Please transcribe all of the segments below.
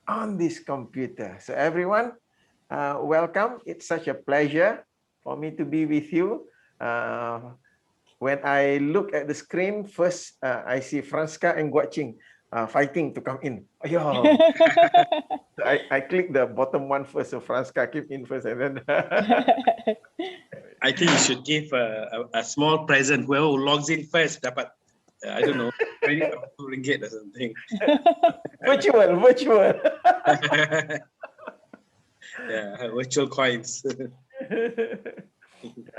on this computer. So everyone, welcome. It's such a pleasure for me to be with you. When I look at the screen, first I see Franska and Guaching fighting to come in. Ayo. So I click the bottom one first, so Franska came in first, and then I think you should give a small present. Whoever logs in first dapat, I don't know, ringgit or something. virtual. Yeah, virtual coins.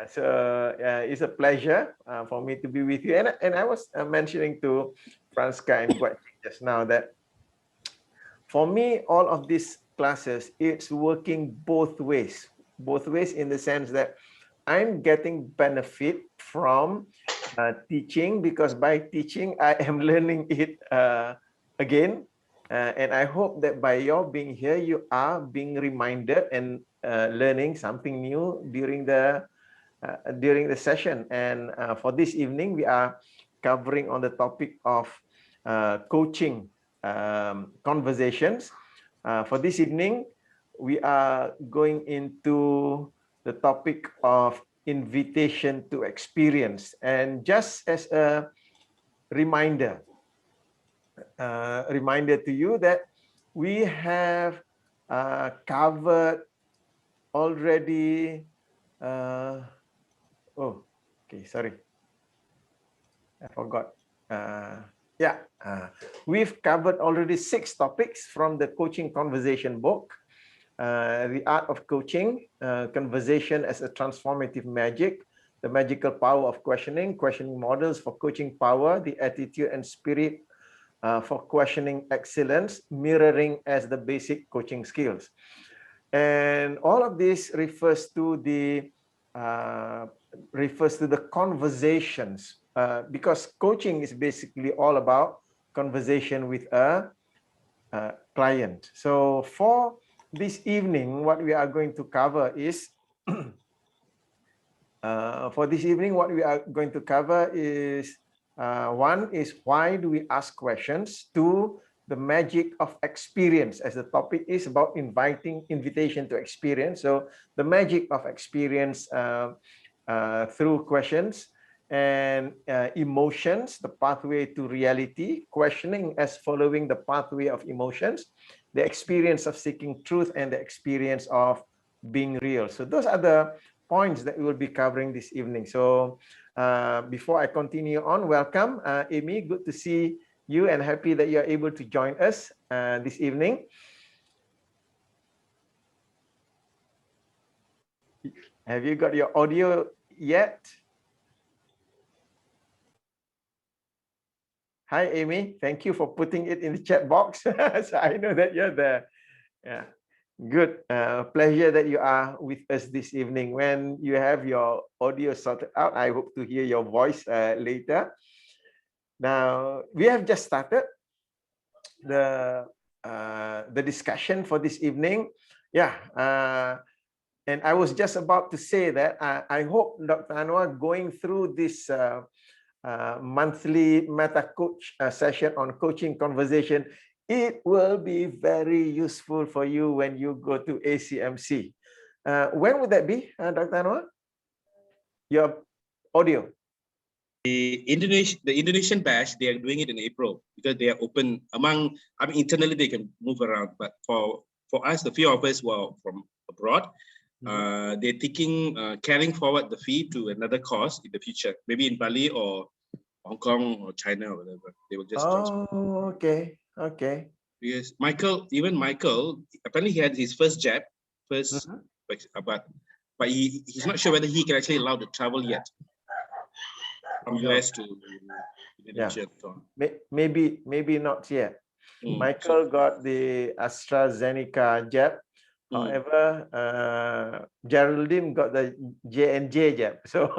So it's a pleasure for me to be with you. And I was mentioning to Franska and Guaching just now that for me, all of these classes, it's working both ways. Both ways in the sense that I'm getting benefit from teaching, because by teaching, I am learning it again. And I hope that by your being here, you are being reminded and learning something new during the session. And for this evening, we are covering on the topic of coaching conversations. For this evening, we are going into the topic of invitation to experience. And just as a reminder to you that we have covered already. Okay, sorry, I forgot. We've covered already 6 topics from the coaching conversation book. The art of coaching, conversation as a transformative magic, the magical power of questioning models for coaching power, the attitude and spirit for questioning excellence, mirroring as the basic coaching skills. And all of this refers to the conversations, because coaching is basically all about conversation with a client. So for this evening, what we are going to cover is one is, why do we ask questions? 2, the magic of experience, as the topic is about invitation to experience. So the magic of experience through questions. And emotions, the pathway to reality, questioning as following the pathway of emotions, the experience of seeking truth, and the experience of being real. So those are the points that we will be covering this evening. So before I continue on, welcome, Amy. Good to see you and happy that you are able to join us this evening. Have you got your audio yet? Hi, Amy. Thank you for putting it in the chat box. So I know that you're there. Yeah, good. Pleasure that you are with us this evening. When you have your audio sorted out, I hope to hear your voice later. Now, we have just started the discussion for this evening. Yeah, and I was just about to say that I hope, Dr. Anwar, going through this monthly meta coach session on coaching conversation, it will be very useful for you when you go to ACMC. When would that be, Dr. Anwar? Your audio. The Indonesian batch, they are doing it in April because they are open internally they can move around, but for us, the few of us who are from abroad, they're thinking carrying forward the fee to another course in the future, maybe in Bali or Hong Kong or China or whatever. They will just transfer. Okay. Because Michael, apparently he had his first jab, but he's not sure whether he can actually allow to travel yet from US to Indonesia. Yeah. Maybe not yet. Michael got the AstraZeneca jab. However, Geraldine got the J&J jab. So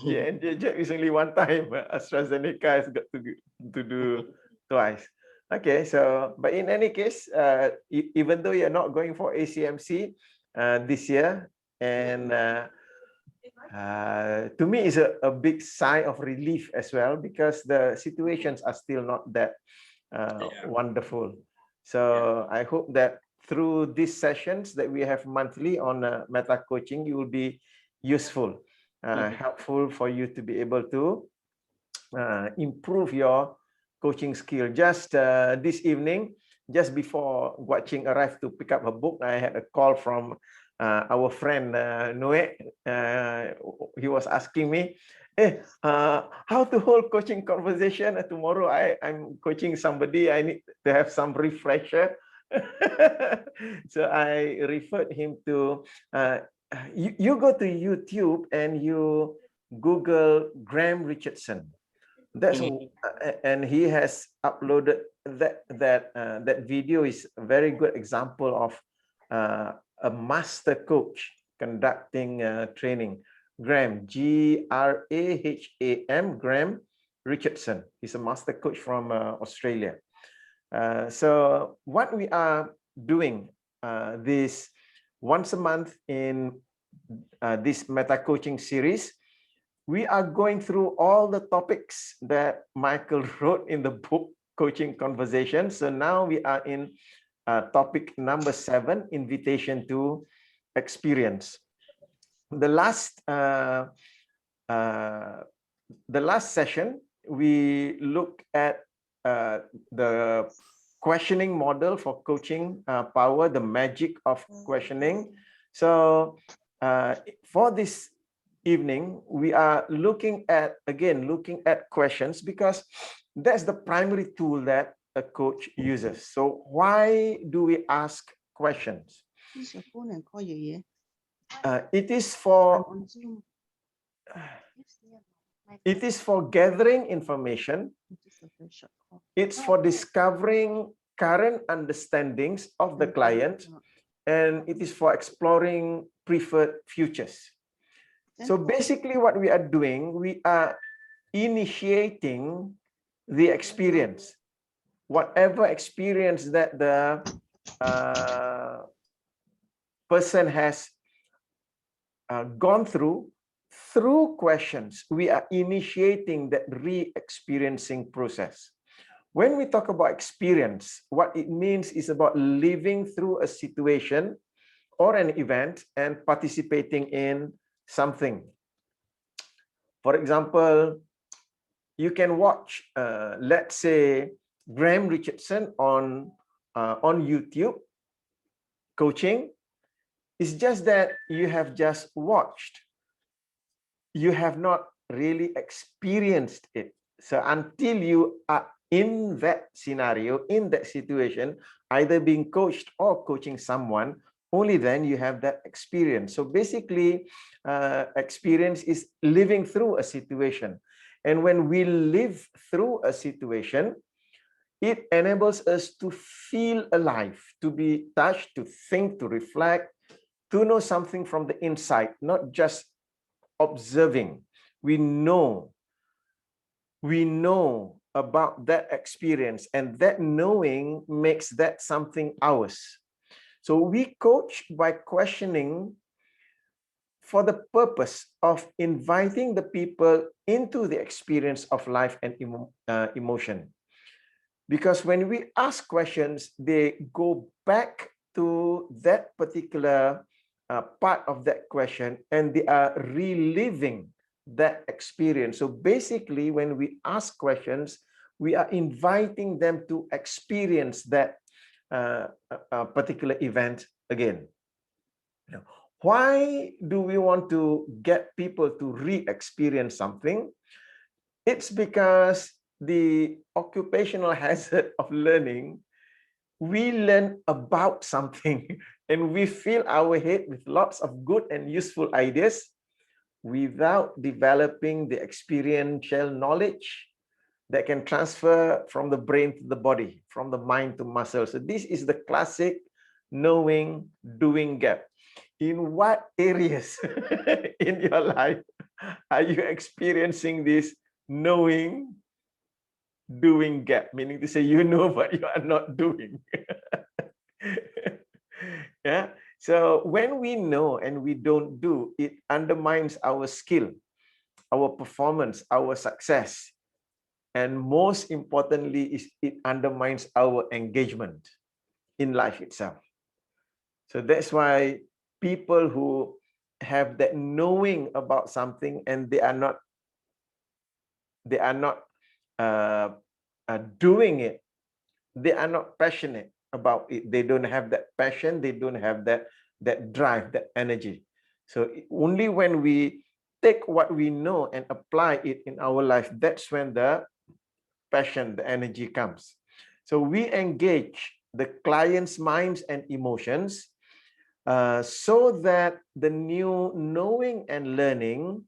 J&J jab is only one time. AstraZeneca has got to do twice. Okay, so but in any case, even though you're not going for ACMC this year, and to me it's a big sigh of relief as well, because the situations are still not that wonderful. So I hope that through these sessions that we have monthly on meta coaching, you will be useful, helpful for you to be able to improve your coaching skill. Just this evening, just before Guaching arrived to pick up her book, I had a call from our friend Noe. He was asking me, hey, how to hold coaching conversation. Tomorrow I'm coaching somebody. I need to have some refresher. So I referred him to, you go to YouTube and you Google Graham Richardson. That's and he has uploaded that video is a very good example of a master coach conducting training. Graham, Graham, Graham Richardson. He's a master coach from Australia. So what we are doing this once a month in this meta coaching series, we are going through all the topics that Michael wrote in the book Coaching Conversations. So now we are in topic number 7, invitation to experience. The last session, we looked at the questioning model for coaching power, the magic of questioning. So for this evening, we are looking at questions, because that's the primary tool that a coach uses. So why do we ask questions? It is for gathering information. It's for discovering current understandings of the client, and it is for exploring preferred futures. So basically what we are doing, we are initiating the experience, whatever experience that the person has gone through questions. We are initiating that re-experiencing process. When we talk about experience, what it means is about living through a situation or an event and participating in something. For example, you can watch, let's say, Graham Richardson on YouTube coaching. It's just that you have just watched. You have not really experienced it. So until you are in that scenario, in that situation, either being coached or coaching someone, only then you have that experience. So basically, experience is living through a situation. And when we live through a situation, it enables us to feel alive, to be touched, to think, to reflect, to know something from the inside, not just observing. We know about that experience, and that knowing makes that something ours. So we coach by questioning for the purpose of inviting the people into the experience of life and emotion. Because when we ask questions, they go back to that particular part of that question, and they are reliving that experience. So basically, when we ask questions, we are inviting them to experience that particular event again. Now, why do we want to get people to re-experience something? It's because the occupational hazard of learning, we learn about something and we fill our head with lots of good and useful ideas without developing the experiential knowledge that can transfer from the brain to the body, from the mind to muscle. So this is the classic knowing, doing gap. In what areas in your life are you experiencing this knowing, doing gap? Meaning to say, you know, but you are not doing. Yeah. So when we know and we don't do, it undermines our skill, our performance, our success. And most importantly, is it undermines our engagement. in life itself. So that's why people who have that knowing about something and they are not doing it, they are not passionate about it. They don't have that passion, they don't have that drive, that energy. So only when we take what we know and apply it in our life, that's when the passion, the energy comes. So we engage the client's minds and emotions so that the new knowing and learning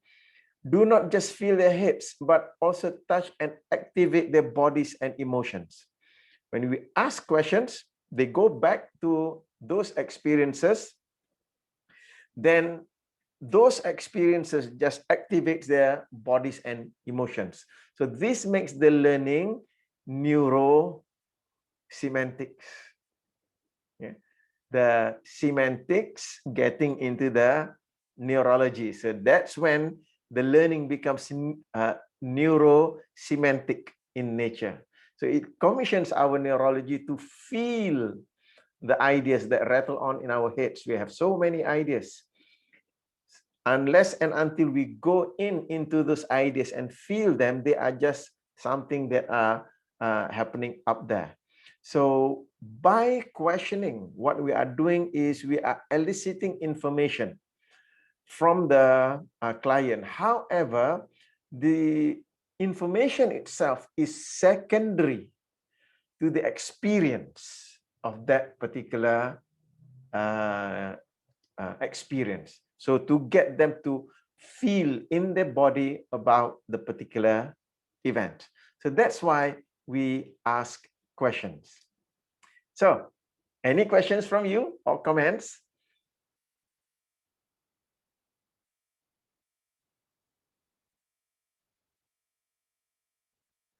do not just fill their heads, but also touch and activate their bodies and emotions. When we ask questions, they go back to those experiences, then those experiences just activates their bodies and emotions. So this makes the learning neurosemantics. Yeah. The semantics getting into the neurology. So that's when the learning becomes neurosemantic in nature. So it commissions our neurology to feel the ideas that rattle on in our heads. We have so many ideas. Unless and until we go into those ideas and feel them, they are just something that are happening up there. So by questioning, what we are doing is we are eliciting information from the client. However, the information itself is secondary to the experience of that particular experience. So to get them to feel in their body about the particular event. So that's why we ask questions. So any questions from you or comments?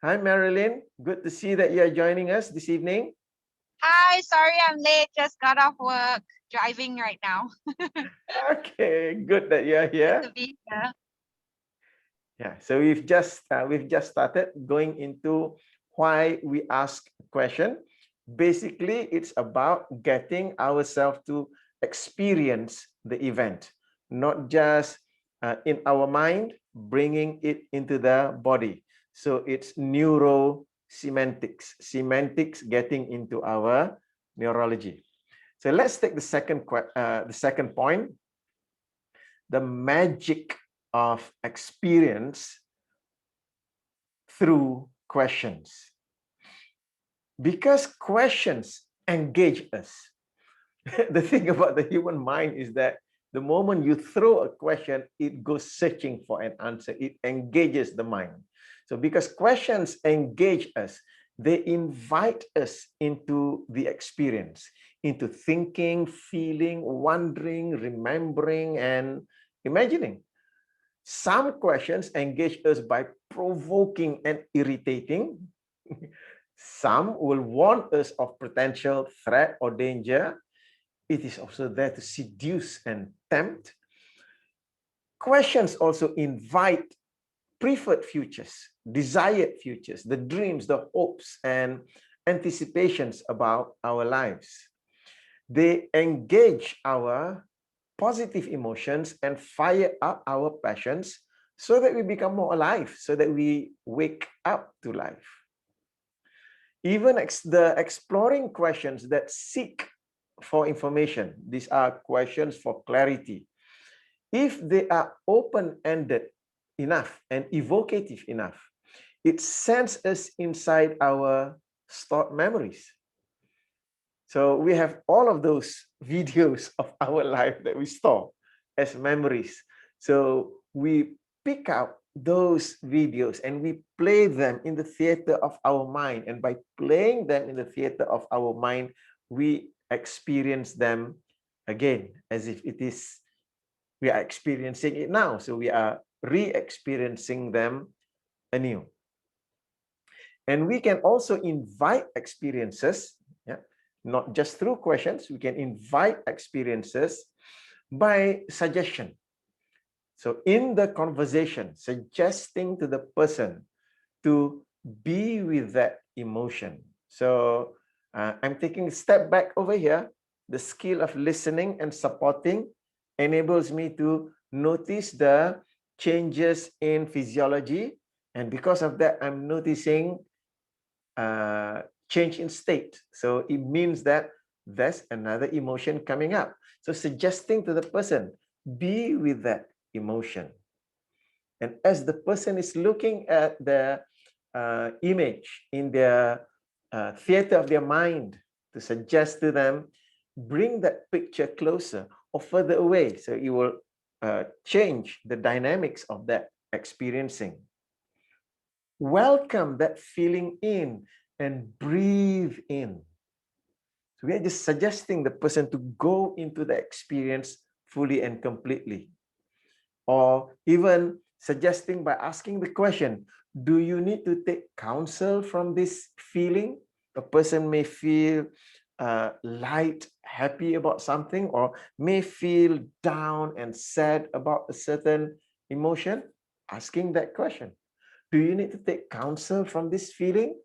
Hi, Marilyn. Good to see that you are joining us this evening. Hi, sorry I'm late. Just got off work, driving right now. Okay, good that you are Good here. to be here. Yeah, so we've just started going into why we ask a question. Basically, it's about getting ourselves to experience the event, not just in our mind, bringing it into the body. So it's neurosemantics, semantics getting into our neurology. So let's take the second point, the magic of experience through questions. Because questions engage us. The thing about the human mind is that the moment you throw a question, it goes searching for an answer. It engages the mind. So because questions engage us, they invite us into the experience, into thinking, feeling, wondering, remembering, and imagining. Some questions engage us by provoking and irritating. Some will warn us of potential threat or danger. It is also there to seduce and tempt. Questions also invite preferred futures, desired futures, the dreams, the hopes, and anticipations about our lives. They engage our positive emotions and fire up our passions so that we become more alive, so that we wake up to life. Even the exploring questions that seek for information, these are questions for clarity. If they are open-ended enough and evocative enough, it sends us inside our stored memories. So we have all of those videos of our life that we store as memories. So we pick out those videos and we play them in the theater of our mind. And by playing them in the theater of our mind, we experience them again as if we are experiencing it now. So we are re-experiencing them anew. And we can also invite experiences, not just through questions. We can invite experiences by suggestion. So in the conversation, suggesting to the person to be with that emotion. So I'm taking a step back over here. The skill of listening and supporting enables me to notice the changes in physiology. And because of that, I'm noticing change in state. So it means that there's another emotion coming up. So suggesting to the person, be with that emotion. And as the person is looking at the image in their theater of their mind, to suggest to them, bring that picture closer or further away. So it will change the dynamics of that experiencing. Welcome that feeling in and breathe in. So we are just suggesting the person to go into the experience fully and completely. Or even suggesting by asking the question, do you need to take counsel from this feeling? A person may feel light, happy about something, or may feel down and sad about a certain emotion. Asking that question, do you need to take counsel from this feeling?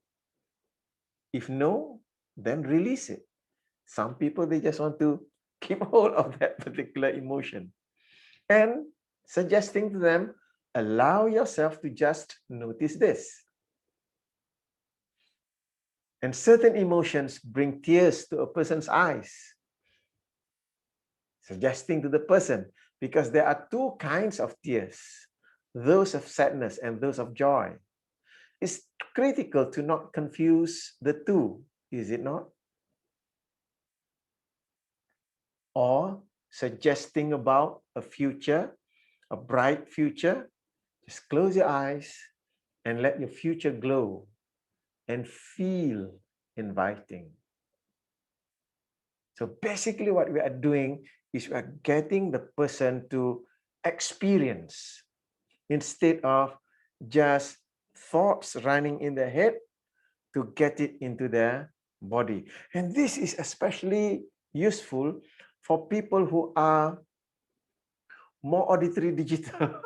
If no, then release it. Some people, they just want to keep hold of that particular emotion. And suggesting to them, allow yourself to just notice this. And certain emotions bring tears to a person's eyes. Suggesting to the person, because there are two kinds of tears, those of sadness and those of joy. It's critical to not confuse the two, is it not? Or suggesting about a future, a bright future, just close your eyes and let your future glow and feel inviting. So basically what we are doing is we are getting the person to experience instead of just thoughts running in their head, to get it into their body. And this is especially useful for people who are more auditory digital.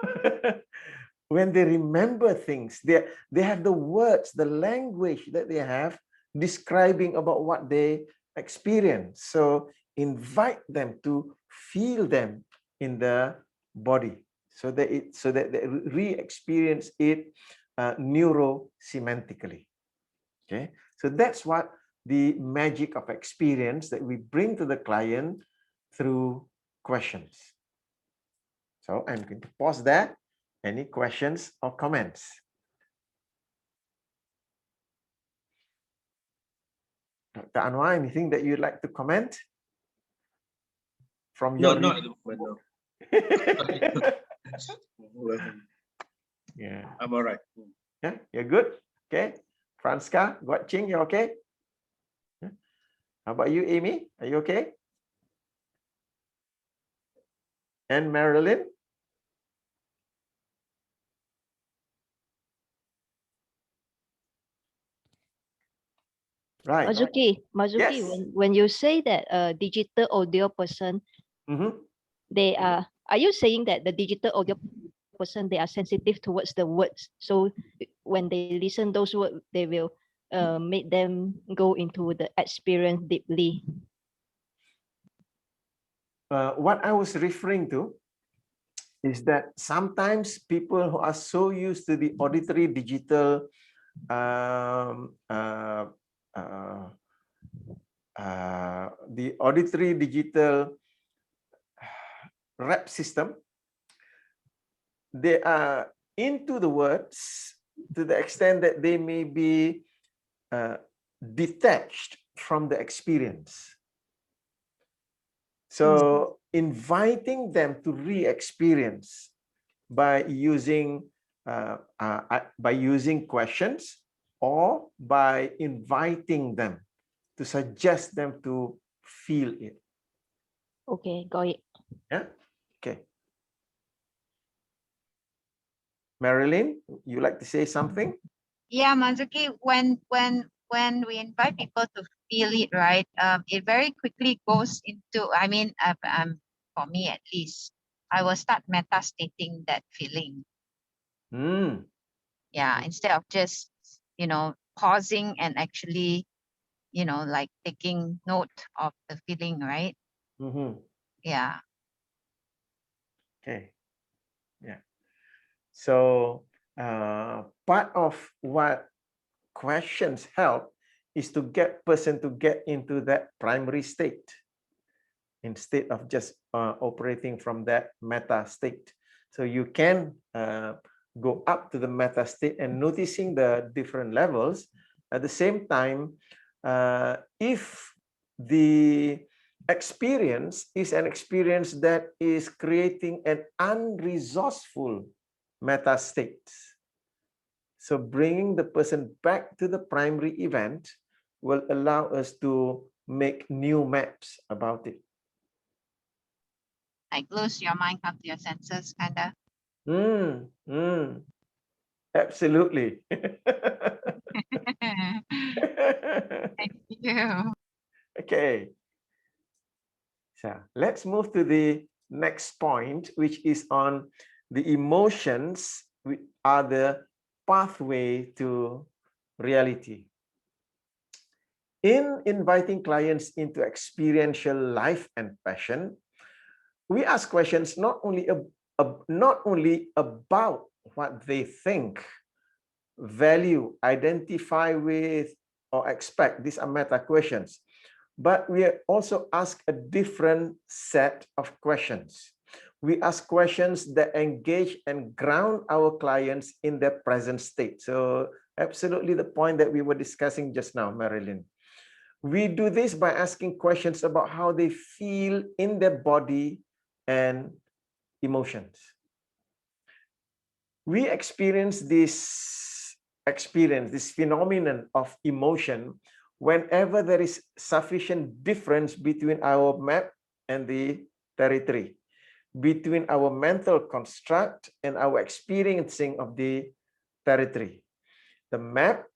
When they remember things, they have the words, the language that they have describing about what they experience. So invite them to feel them in the body, so that they re-experience it neurosemantically. Okay, so that's what the magic of experience that we bring to the client through questions. So I'm going to pause there. Any questions or comments? Dr. Anwar, anything that you'd like to comment from No, your not at the moment, no. Yeah. I'm all right. Yeah, you're good. Okay. Franska, Guat Ching, you okay? How about you, Amy? Are you okay? And Marilyn? Right. Mazuki, Yes. when you say that a digital audio person, they are you saying that the digital audio person, they are sensitive towards the words? So when they listen those words, they will make them go into the experience deeply. What I was referring to is that sometimes people who are so used to the auditory digital the auditory digital rep system, they are into the words to the extent that they may be detached from the experience. So inviting them to re-experience by using questions, or by inviting them, to suggest them to feel it. Okay, got it. Yeah. Okay. Marilyn, you like to say something? Yeah, Manzuki, when we invite people to feel it, right? It very quickly goes into, I mean, for me at least, I will start metastating that feeling. Yeah, instead of just, pausing and actually you know, like taking note of the feeling, right? Yeah. Okay. Yeah. So part of what questions help is to get person to get into that primary state instead of just operating from that meta state. So you can go up to the meta state and noticing the different levels. At the same time, if the experience is an experience that is creating an unresourceful meta state, so bringing the person back to the primary event will allow us to make new maps about it. Like lose your mind, come to your senses, kind of. Absolutely. Thank you. Okay. So let's move to the next point, which is on the emotions, which are the pathway to reality. In inviting clients into experiential life and passion, we ask questions not only about what they think, value, identify with, or expect. These are meta questions. But we also ask a different set of questions. We ask questions that engage and ground our clients in their present state. So absolutely the point that we were discussing just now, Marilyn. We do this by asking questions about how they feel in their body and emotions. We experience this phenomenon of emotion whenever there is sufficient difference between our map and the territory, between our mental construct and our experiencing of the territory. The map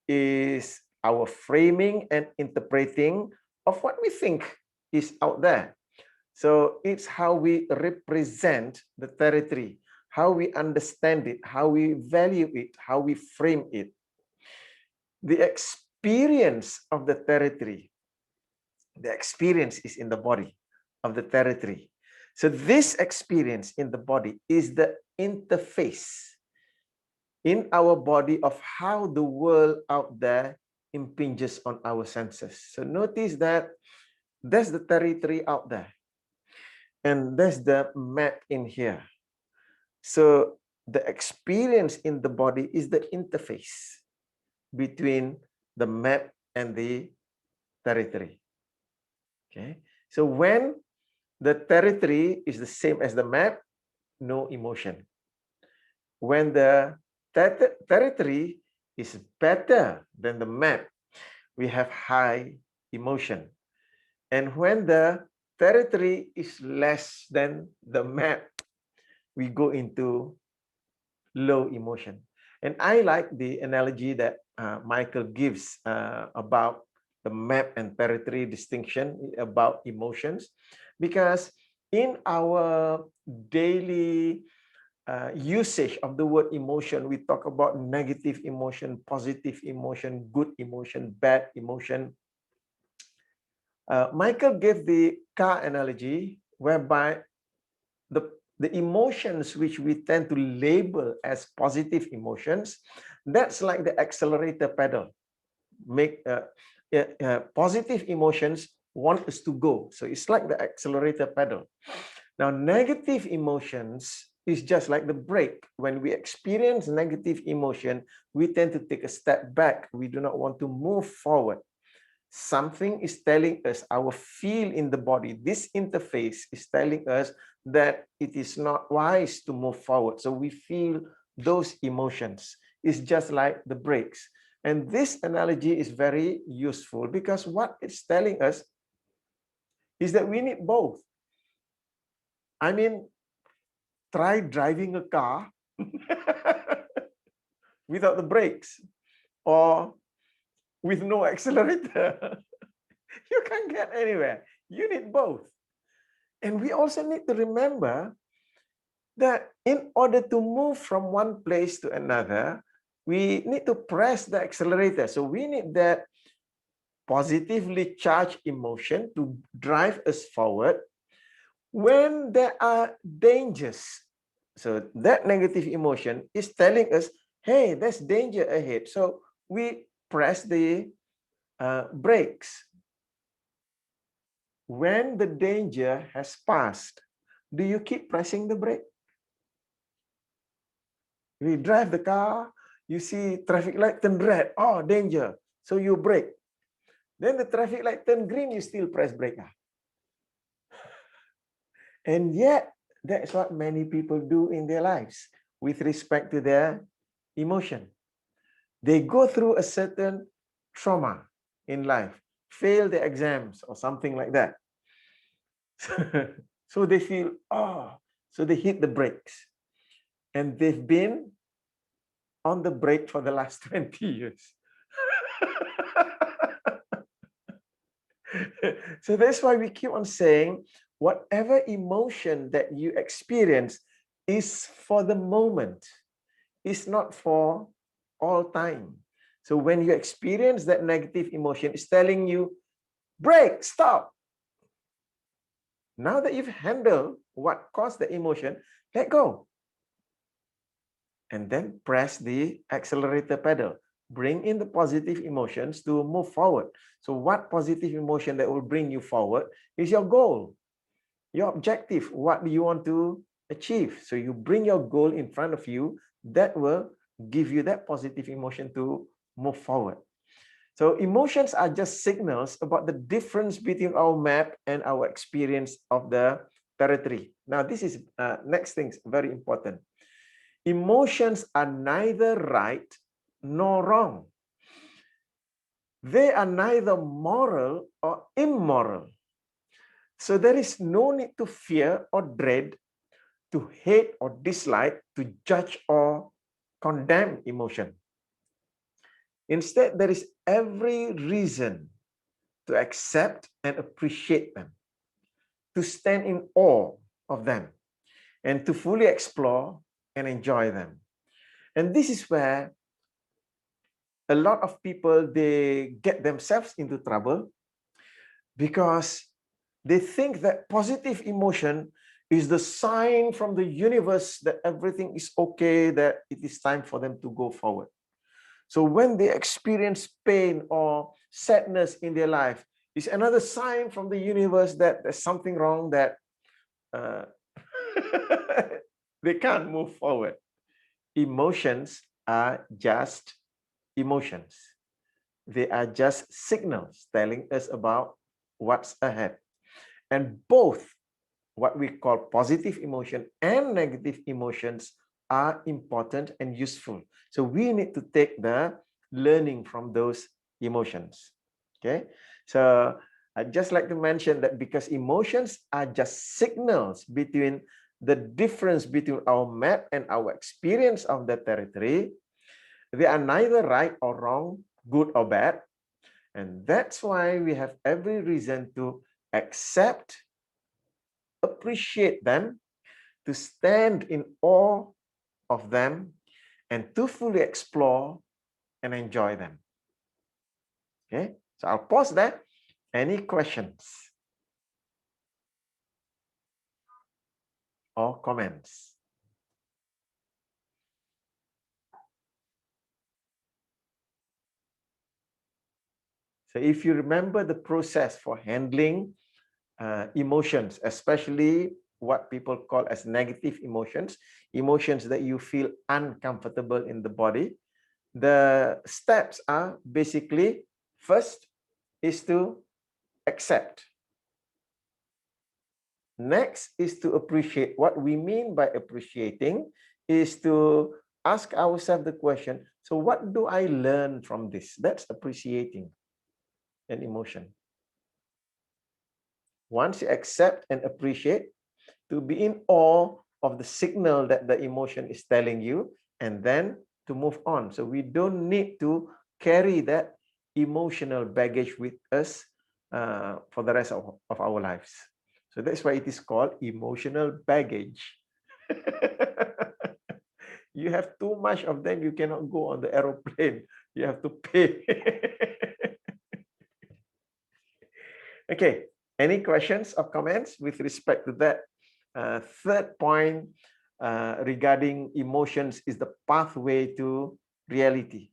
is our framing and interpreting of what we think is out there. So it's how we represent the territory, how we understand it, how we value it, how we frame it. The experience of the territory, the experience is in the body of the territory. So this experience in the body is the interface in our body of how the world out there impinges on our senses. So notice that there's the territory out there, and there's the map in here. So the experience in the body is the interface between the map and the territory. Okay. So when the territory is the same as the map, no emotion. When the territory is better than the map, we have high emotion. And when the territory is less than the map, we go into low emotion. And I like the analogy that Michael gives about the map and territory distinction about emotions, because in our daily usage of the word emotion, we talk about negative emotion, positive emotion, good emotion, bad emotion. Michael gave the car analogy whereby the emotions which we tend to label as positive emotions, that's like the accelerator pedal. Positive emotions want us to go. So it's like the accelerator pedal. Now, negative emotions is just like the brake. When we experience negative emotion, we tend to take a step back. We do not want to move forward. Something is telling us, our feel in the body, this interface is telling us that it is not wise to move forward. So we feel those emotions. It's just like the brakes. And this analogy is very useful because what it's telling us is that we need both. I mean, try driving a car without the brakes or with no accelerator. You can't get anywhere. You need both. And we also need to remember that in order to move from one place to another, we need to press the accelerator. So we need that positively charged emotion to drive us forward when there are dangers. So that negative emotion is telling us, hey, there's danger ahead. So we press the brakes. When the danger has passed, do you keep pressing the brake? We drive the car, you see traffic light turn red, oh, danger. So you brake. Then the traffic light turn green, you still press brake. And yet, that's what many people do in their lives with respect to their emotion. They go through a certain trauma in life, fail the exams or something like that. So they feel, oh, so they hit the brakes. And they've been on the brake for the last 20 years. So that's why we keep on saying, whatever emotion that you experience is for the moment. It's not for all time. So when you experience that negative emotion, it's telling you, break, stop. Now that you've handled what caused the emotion, let go. And then press the accelerator pedal. Bring in the positive emotions to move forward. So what positive emotion that will bring you forward is your goal, your objective, what do you want to achieve. So you bring your goal in front of you, that will give you that positive emotion to move forward. So emotions are just signals about the difference between our map and our experience of the territory. Now, this is next thing, very important. Emotions are neither right nor wrong. They are neither moral or immoral. So there is no need to fear or dread, to hate or dislike, to judge or condemn emotion. Instead, there is every reason to accept and appreciate them, to stand in awe of them, and to fully explore and enjoy them. And this is where a lot of people, they get themselves into trouble because they think that positive emotion is the sign from the universe that everything is okay, that it is time for them to go forward. So when they experience pain or sadness in their life, it's another sign from the universe that there's something wrong, that they can't move forward. Emotions are just emotions. They are just signals telling us about what's ahead. And both what we call positive emotion and negative emotions are important and useful. So we need to take the learning from those emotions. Okay, so I'd just like to mention that because emotions are just signals between the difference between our map and our experience of the territory, they are neither right or wrong, good or bad. And that's why we have every reason to accept, appreciate them, to stand in awe of them, and to fully explore and enjoy them. Okay, so I'll pause there. Any questions or comments? So if you remember the process for handling emotions, especially what people call as negative emotions, emotions that you feel uncomfortable in the body, the steps are basically, first is to accept. Next is to appreciate. What we mean by appreciating is to ask ourselves the question, so what do I learn from this? That's appreciating an emotion. Once you accept and appreciate, to be in awe of the signal that the emotion is telling you, and then to move on. So we don't need to carry that emotional baggage with us for the rest of our lives. So that's why it is called emotional baggage. You have too much of them, you cannot go on the aeroplane. You have to pay. Okay, any questions or comments with respect to that? Third point regarding emotions is the pathway to reality.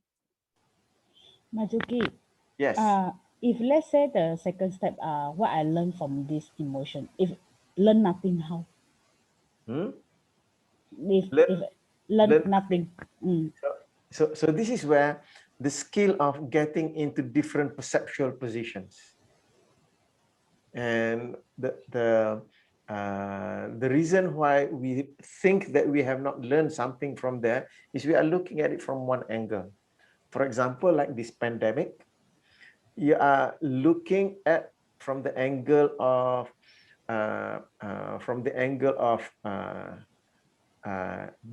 Majuki, Yes. if let's say the second step, what I learned from this emotion, if learn nothing, how? If learn nothing. So this is where the skill of getting into different perceptual positions, and the reason why we think that we have not learned something from there is we are looking at it from one angle. For example, like this pandemic, you are looking at from the angle of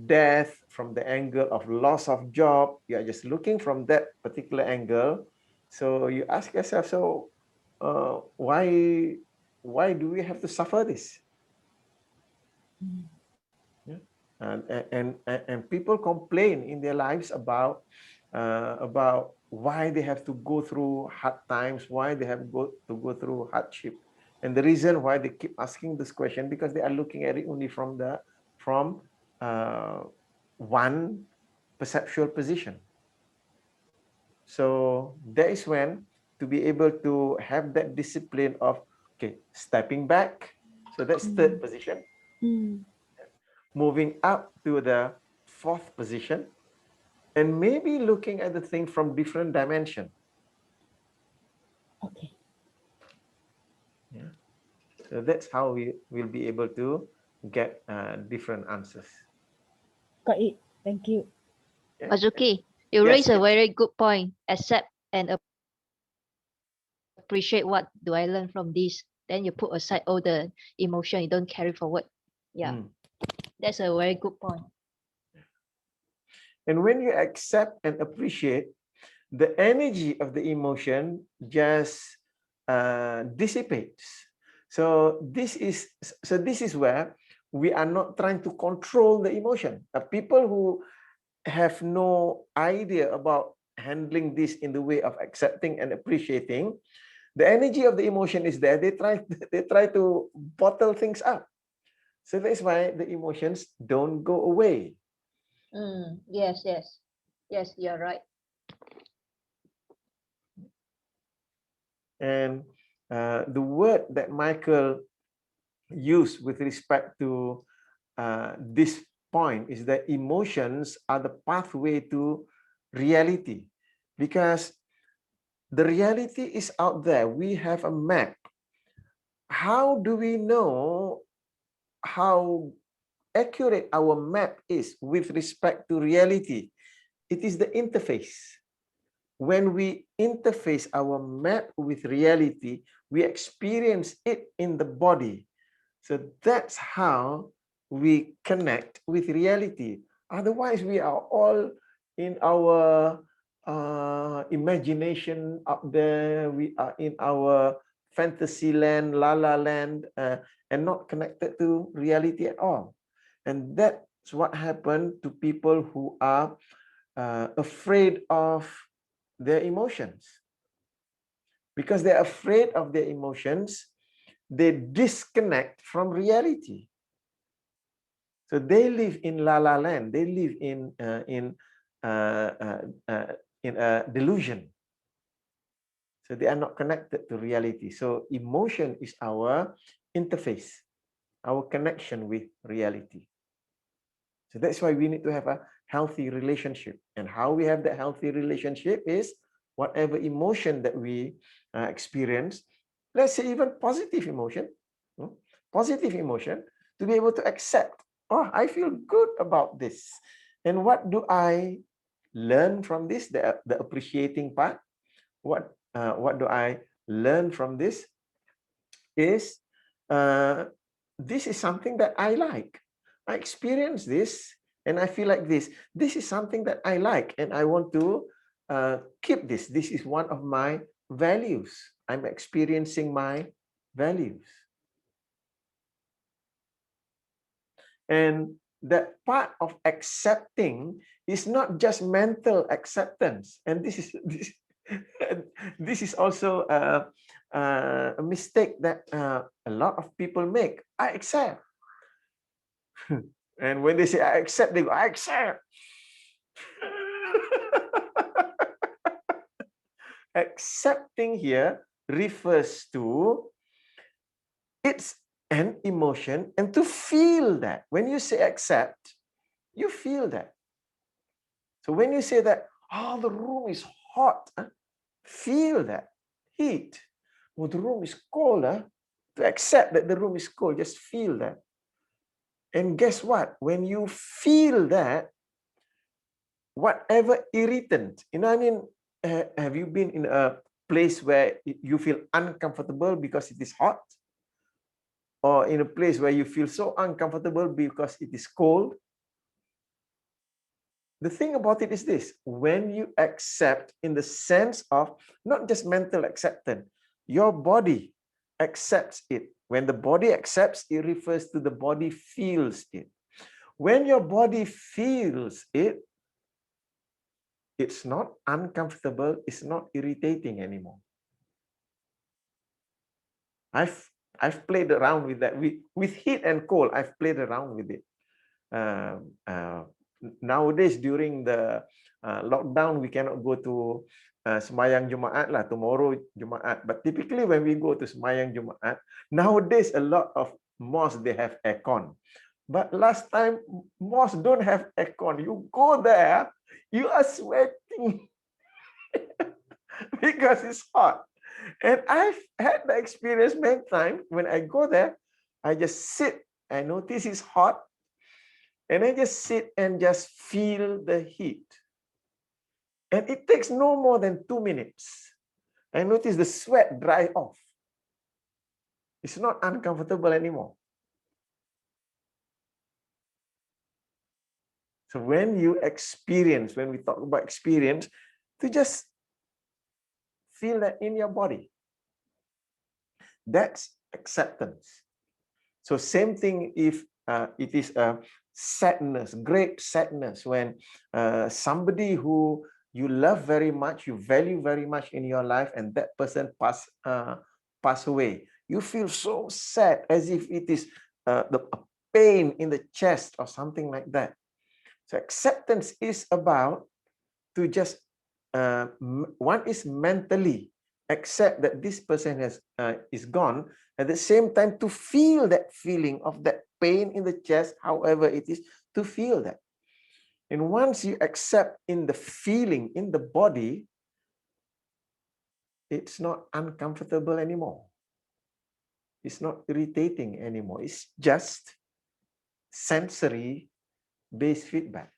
death, from the angle of loss of job. You are just looking from that particular angle. So you ask yourself, so why do we have to suffer this? Yeah. And people complain in their lives about why they have to go through hard times, why they have to go through hardship. And the reason why they keep asking this question, because they are looking at it only from one perceptual position. So that is when to be able to have that discipline of, okay, stepping back. So that's third position. Moving up to the fourth position, and maybe looking at the thing from different dimension. Okay. Yeah. So that's how we will be able to get different answers. Got it. Thank you. Yeah. Azuki, you Yes, raise a yes. very good point. Accept and appreciate what do I learn from this. Then you put aside all the emotion, you don't carry forward. Yeah, that's a very good point. And when you accept and appreciate, the energy of the emotion just dissipates. So this is where we are not trying to control the emotion. People who have no idea about handling this in the way of accepting and appreciating, the energy of the emotion is there. They try to bottle things up. So that's why the emotions don't go away. Yes, you're right. And the word that Michael used with respect to this point is that emotions are the pathway to reality, because the reality is out there. We have a map. How do we know how accurate our map is with respect to reality? It is the interface. When we interface our map with reality, we experience it in the body. So that's how we connect with reality. Otherwise, we are all in our imagination up there. We are in our fantasy land, la la land, and not connected to reality at all. And that's what happened to people who are afraid of their emotions. Because they're afraid of their emotions, they disconnect from reality. So they live in la la land. They live in a delusion. So they are not connected to reality. So emotion is our interface, our connection with reality. So that's why we need to have a healthy relationship. And how we have that healthy relationship is whatever emotion that we experience, let's say even positive emotion, to be able to accept, oh, I feel good about this. And what do I learn from this? The appreciating part. What do I learn from this is this is something that I like. I experience this and I feel like this. This is something that I like and I want to keep this. This is one of my values. I'm experiencing my values. And that part of accepting is not just mental acceptance. And this is this is also a mistake that a lot of people make. I accept. And when they say I accept, they go, I accept. Accepting here refers to it's an emotion, and to feel that. When you say accept, you feel that. So when you say that, oh, the room is hot, feel that heat. Oh, the room is cold. To accept that the room is cold, just feel that. And guess what? When you feel that, whatever irritant, I mean, have you been in a place where you feel uncomfortable because it is hot? Or in a place where you feel so uncomfortable because it is cold? The thing about it is this: when you accept in the sense of not just mental acceptance, your body accepts it. When the body accepts, it refers to the body feels it. When your body feels it, it's not uncomfortable, it's not irritating anymore. I've played around with that. With heat and cold, I've played around with it. Nowadays, during the lockdown, we cannot go to Semayang Jumaat lah, tomorrow Jumaat. But typically when we go to Semayang Jumaat, nowadays a lot of mosques, they have aircon. But last time, mosques don't have aircon. You go there, you are sweating because it's hot. And I've had the experience many times. When I go there, I just sit, I notice it's hot, and I just sit and just feel the heat. And it takes no more than 2 minutes. I notice the sweat dry off. It's not uncomfortable anymore. So when you experience, when we talk about experience, to just feel that in your body. That's acceptance. So same thing if it is a sadness, great sadness, when somebody who you love very much, you value very much in your life, and that person pass away. You feel so sad, as if it is the pain in the chest or something like that. So acceptance is about to just one is mentally accept that this person is gone, at the same time to feel that feeling of that pain in the chest, however it is, to feel that. And once you accept in the feeling in the body, it's not uncomfortable anymore. It's not irritating anymore. It's just sensory based feedback.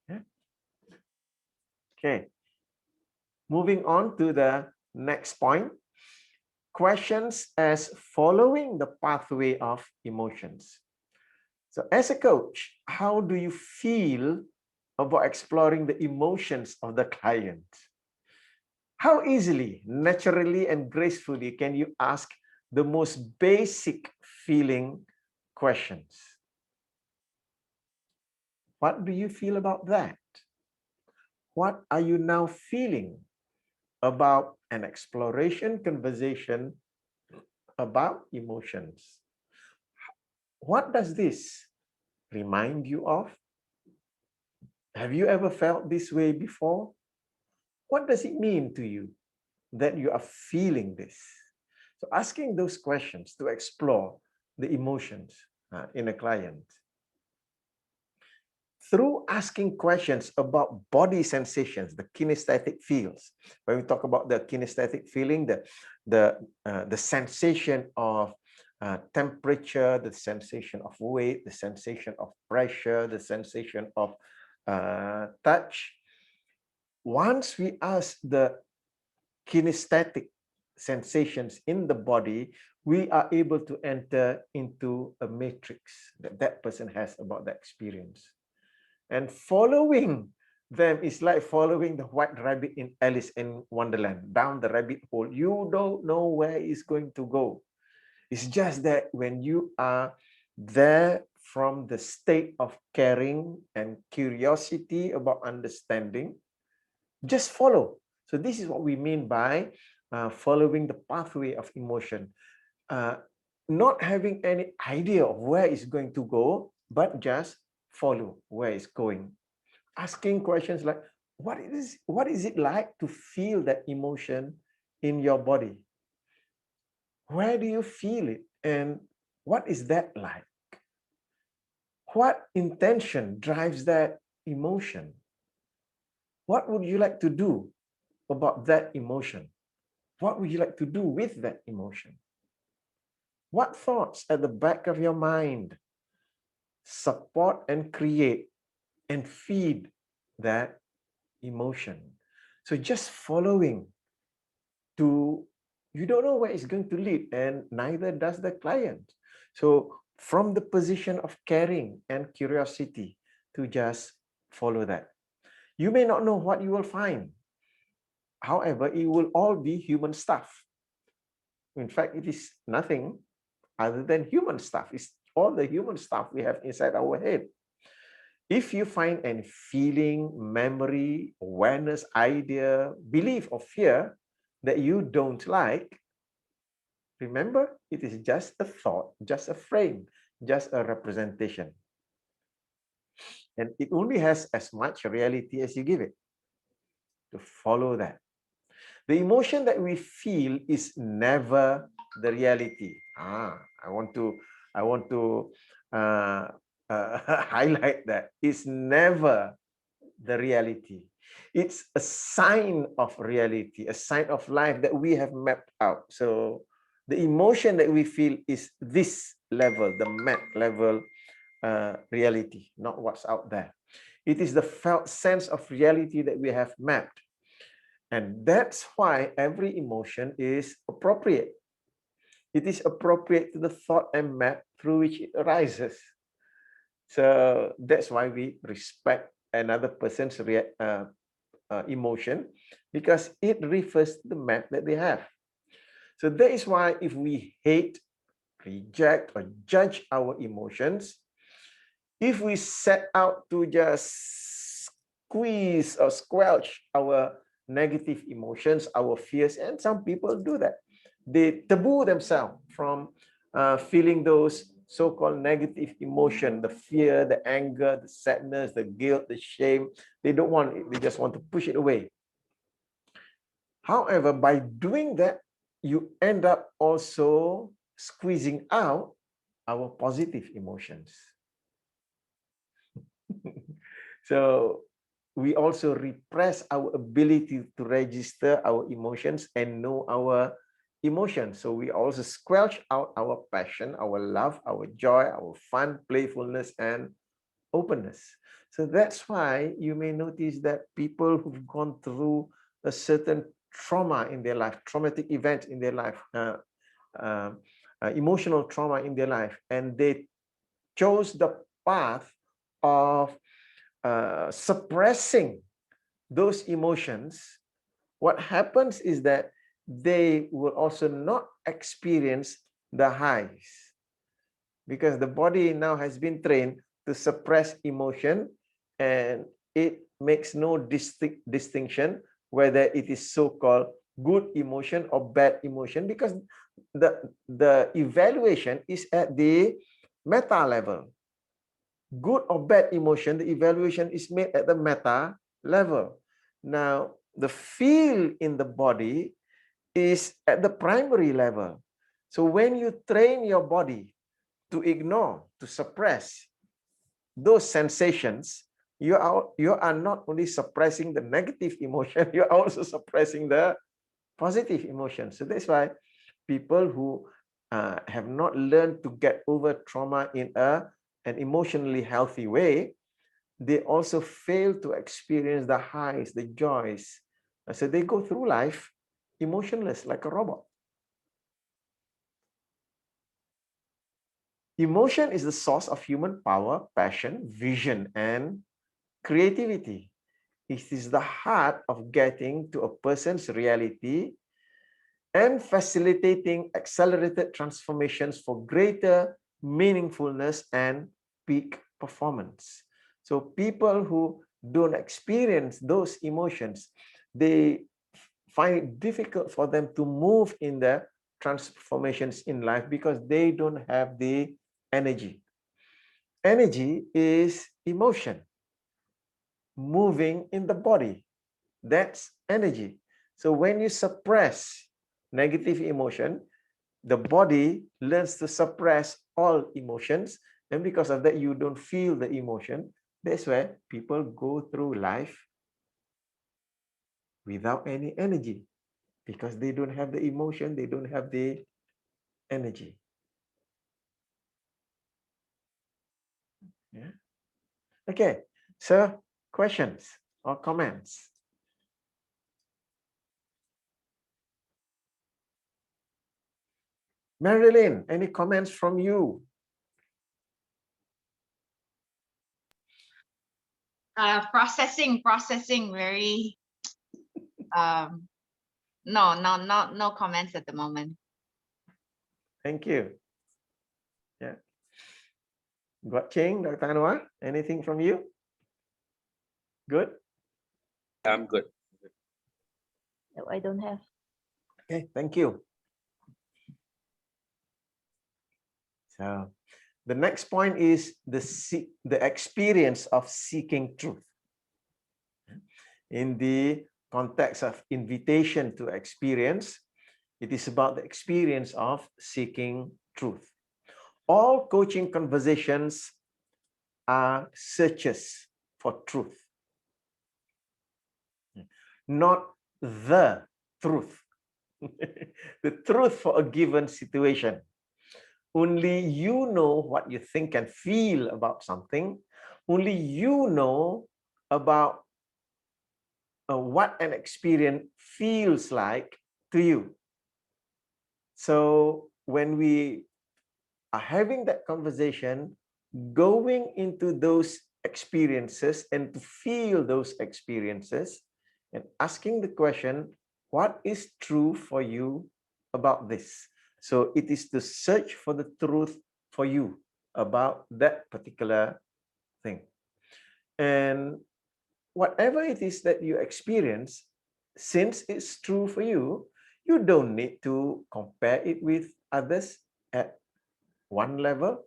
Yeah. Okay. Moving on to the next point. Questions as following the pathway of emotions. So as a coach, how do you feel about exploring the emotions of the client? How easily, naturally, and gracefully can you ask the most basic feeling questions? What do you feel about that? What are you now feeling about an exploration conversation about emotions? What does this remind you of? Have you ever felt this way before? What does it mean to you that you are feeling this? So asking those questions to explore the emotions in a client. Through asking questions about body sensations, the kinesthetic feels. When we talk about the kinesthetic feeling, the sensation of temperature, the sensation of weight, the sensation of pressure, the sensation of touch. Once we ask the kinesthetic sensations in the body, we are able to enter into a matrix that that person has about the experience. And following them is like following the white rabbit in Alice in Wonderland, down the rabbit hole. You don't know where it's going to go. It's just that when you are there from the state of caring and curiosity about understanding, just follow. So this is what we mean by following the pathway of emotion. Not having any idea of where it's going to go, but just follow where it's going. Asking questions like, what is it like to feel that emotion in your body? Where do you feel it? And what is that like? What intention drives that emotion? What would you like to do about that emotion? What would you like to do with that emotion? What thoughts at the back of your mind support and create and feed that emotion? So just following to, you don't know where it's going to lead, and neither does the client. So from the position of caring and curiosity, to just follow that. You may not know what you will find. However, it will all be human stuff. In fact, it is nothing other than human stuff. It's all the human stuff we have inside our head. If you find any feeling, memory, awareness, idea, belief, or fear that you don't like, remember, it is just a thought, just a frame, just a representation. And it only has as much reality as you give it. To follow that. The emotion that we feel is never the reality. I want to highlight that. It's never the reality. It's a sign of reality, a sign of life that we have mapped out. So the emotion that we feel is this level, the map level reality, not what's out there. It is the felt sense of reality that we have mapped. And that's why every emotion is appropriate. It is appropriate to the thought and map through which it arises. So that's why we respect another person's emotion, because it refers to the map that they have. So that is why if we hate, reject, or judge our emotions, if we set out to just squeeze or squelch our negative emotions, our fears, and some people do that. They taboo themselves from feeling those so-called negative emotion, the fear, the anger, the sadness, the guilt, the shame. They don't want it. They just want to push it away. However, by doing that, you end up also squeezing out our positive emotions. So we also repress our ability to register our emotions and know our emotions. So we also squelch out our passion, our love, our joy, our fun, playfulness, and openness. So that's why you may notice that people who've gone through a certain trauma in their life, traumatic event in their life, emotional trauma in their life, and they chose the path of suppressing those emotions, what happens is that they will also not experience the highs, because the body now has been trained to suppress emotion, and it makes no distinction whether it is so-called good emotion or bad emotion, because the evaluation is at the meta level. Good or bad emotion, the evaluation is made at the meta level. Now, the feel in the body is at the primary level. So when you train your body to ignore, to suppress those sensations, you are not only suppressing the negative emotion, you are also suppressing the positive emotion. So that's why people who have not learned to get over trauma in an emotionally healthy way, they also fail to experience the highs, the joys. So they go through life emotionless, like a robot. Emotion is the source of human power, passion, vision, and creativity. It is the heart of getting to a person's reality and facilitating accelerated transformations for greater meaningfulness and peak performance. So people who don't experience those emotions, they find it difficult for them to move in the transformations in life because they don't have the energy. Energy is emotion moving in the body. That's energy. So when you suppress negative emotion, the body learns to suppress all emotions, and because of that you don't feel the emotion. That's why people go through life without any energy, because they don't have the emotion, they don't have the energy. Yeah. Okay, so questions or comments? Marilyn, any comments from you? Processing very no comments at the moment. Thank you. Yeah. Got Ching, Dr. Anwar, anything from you? Good? I'm good. No, I don't have. Okay, thank you. So the next point is the experience of seeking truth. In the context of invitation to experience, it is about the experience of seeking truth. All coaching conversations are searches for truth, not the truth. The truth for a given situation. Only you know what you think and feel about something. Only you know about what an experience feels like to you. So when we are having that conversation, going into those experiences and to feel those experiences and asking the question, what is true for you about this? So it is to search for the truth for you about that particular thing. And whatever it is that you experience, since it's true for you, you don't need to compare it with others at one level.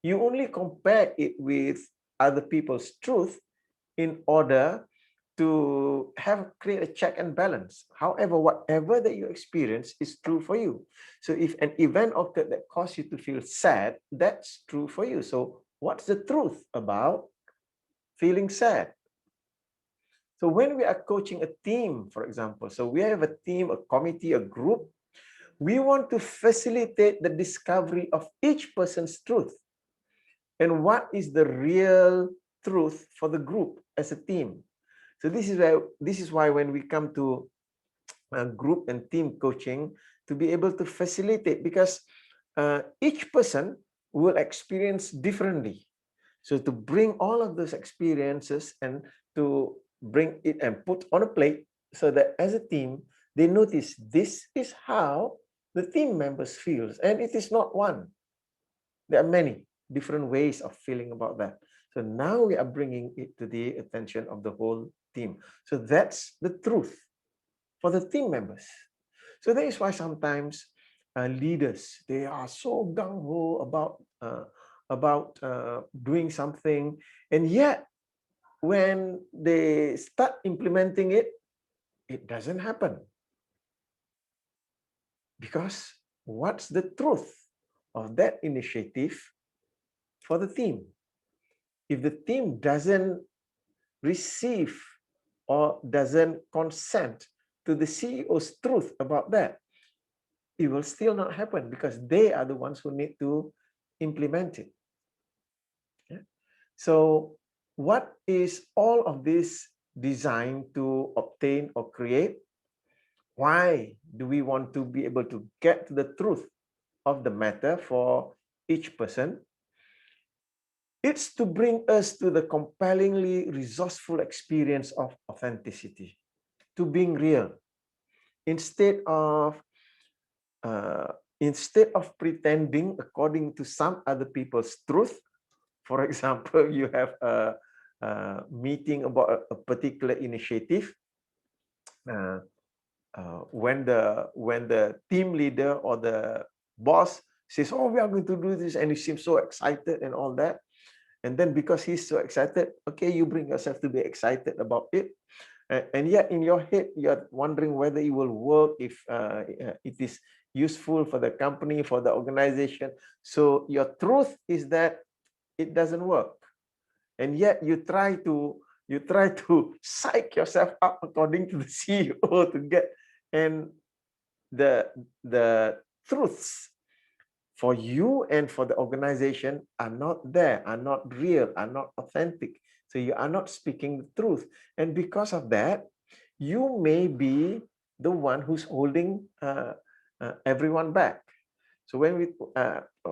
You only compare it with other people's truth in order to create a check and balance. However, whatever that you experience is true for you. So if an event occurred that caused you to feel sad, that's true for you. So what's the truth about feeling sad? So when we are coaching a team, for example, so we have a team, a committee, a group, we want to facilitate the discovery of each person's truth. And what is the real truth for the group as a team? So this is why when we come to group and team coaching, to be able to facilitate, because each person will experience differently. So to bring all of those experiences and to bring it and put on a plate so that as a team, they notice this is how the team members feel. And it is not one. There are many different ways of feeling about that. So now we are bringing it to the attention of the whole team. So that's the truth for the team members. So that is why sometimes leaders, they are so gung-ho about doing something, and yet when they start implementing it, it doesn't happen. Because what's the truth of that initiative for the team? If the team doesn't receive or doesn't consent to the CEO's truth about that, it will still not happen because they are the ones who need to implement it. Yeah? So what is all of this designed to obtain or create? Why do we want to be able to get to the truth of the matter for each person? It's to bring us to the compellingly resourceful experience of authenticity, to being real, instead of pretending according to some other people's truth. For example, you have a meeting about a particular initiative. when the team leader or the boss says, "Oh, we are going to do this," and he seems so excited and all that, and then because he's so excited, okay, you bring yourself to be excited about it, and yet in your head you're wondering whether it will work, if it is useful for the company, for the organization. So your truth is that it doesn't work, and yet you try to psych yourself up according to the CEO to get, and the truths for you and for the organization are not there, are not real, are not authentic. So you are not speaking the truth, and because of that, you may be the one who's holding everyone back. So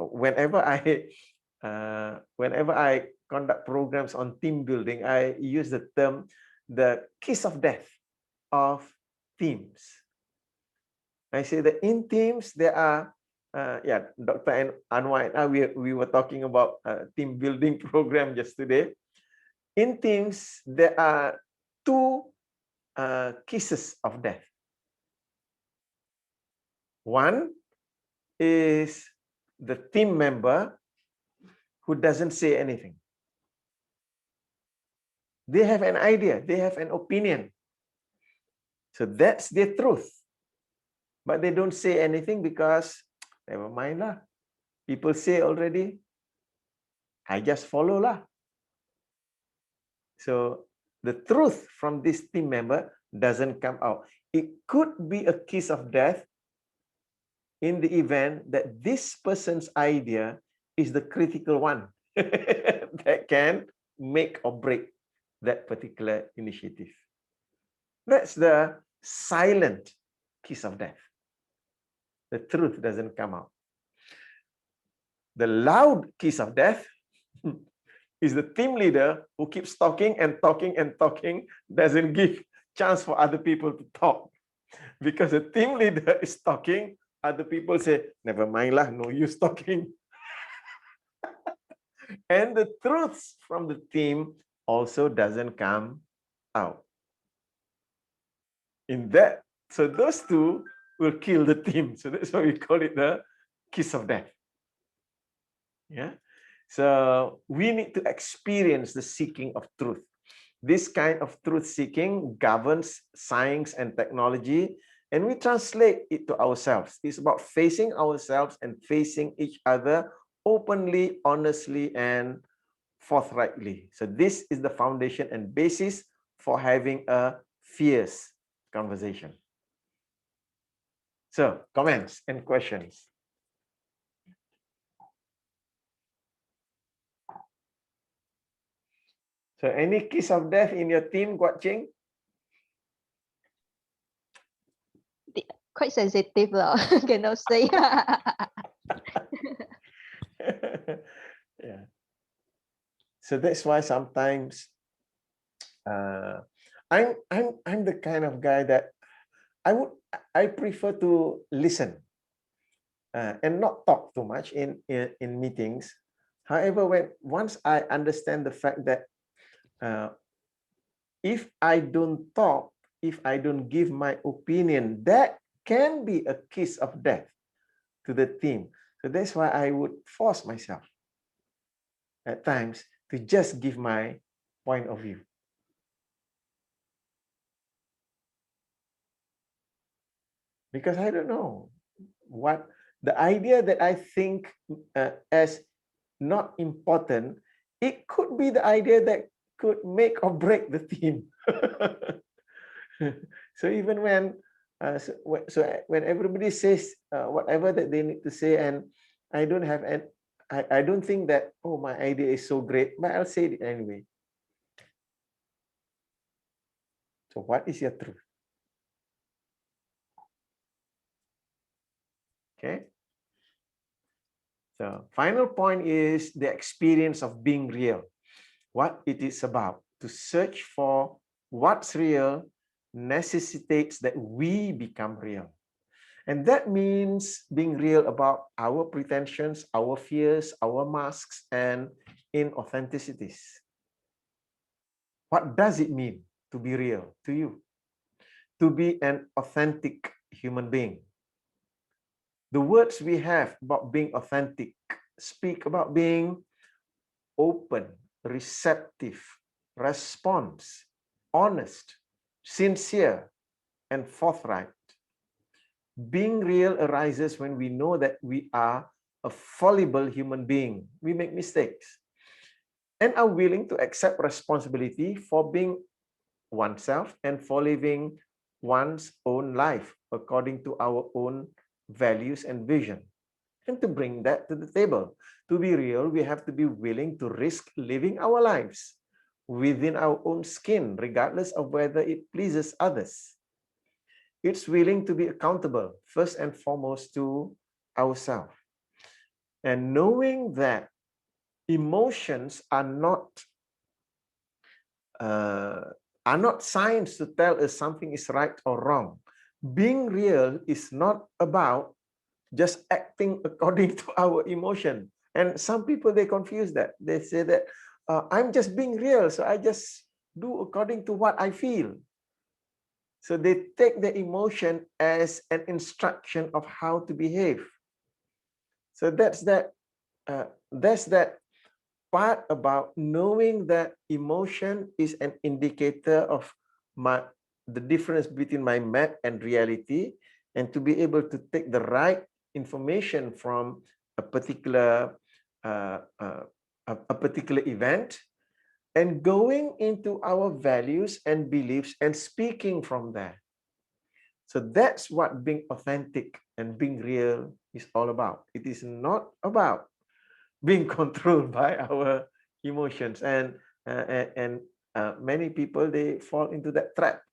whenever I conduct programs on team building, I use the term the kiss of death of teams. I say that in teams there are, Dr. Anwar and I, we were talking about team building program yesterday. In teams, there are two kisses of death. One is the team member who doesn't say anything. They have an idea, they have an opinion. So that's their truth. But they don't say anything because, never mind lah. People say already, I just follow lah. So the truth from this team member doesn't come out. It could be a kiss of death in the event that this person's idea is the critical one that can make or break that particular initiative. That's the silent kiss of death. The truth doesn't come out. The loud kiss of death is the team leader who keeps talking and talking and talking, doesn't give chance for other people to talk. Because the team leader is talking, other people say, never mind lah, no use talking. And the truths from the team also doesn't come out. So those two will kill the team. So that's why we call it the kiss of death. Yeah. So we need to experience the seeking of truth. This kind of truth seeking governs science and technology, and we translate it to ourselves. It's about facing ourselves and facing each other openly, honestly, and forthrightly. So this is the foundation and basis for having a fierce conversation. So, comments and questions. So, any kiss of death in your team, Guat Ching? Quite sensitive lah. Cannot say. Yeah. So that's why sometimes I'm the kind of guy that I prefer to listen and not talk too much in meetings. However, once I understand the fact that if I don't talk, if I don't give my opinion, that can be a kiss of death to the team. So that's why I would force myself at times to just give my point of view. Because I don't know what the idea that I think as not important, it could be the idea that could make or break the team. So even when when everybody says whatever that they need to say, and I don't have I don't think that, oh, my idea is so great, but I'll say it anyway. So what is your truth? Okay. So final point is the experience of being real. What it is about. To search for what's real necessitates that we become real. And that means being real about our pretensions, our fears, our masks, and inauthenticities. What does it mean to be real to you? to be an authentic human being. The words we have about being authentic speak about being open, receptive, response, honest, sincere, and forthright. Being real arises when we know that we are a fallible human being. We make mistakes and are willing to accept responsibility for being oneself and for living one's own life according to our own values and vision. And to bring that to the table, to be real, we have to be willing to risk living our lives within our own skin, regardless of whether it pleases others. It's willing to be accountable, first and foremost, to ourselves. And knowing that emotions are not signs to tell us something is right or wrong. Being real is not about just acting according to our emotion. And some people, they confuse that. They say that I'm just being real, so I just do according to what I feel. So they take the emotion as an instruction of how to behave. So that's that part about knowing that emotion is an indicator of the difference between my map and reality, and to be able to take the right information from a particular event and going into our values and beliefs and speaking from there. So that's what being authentic and being real is all about. It is not about being controlled by our emotions, and many people, they fall into that trap.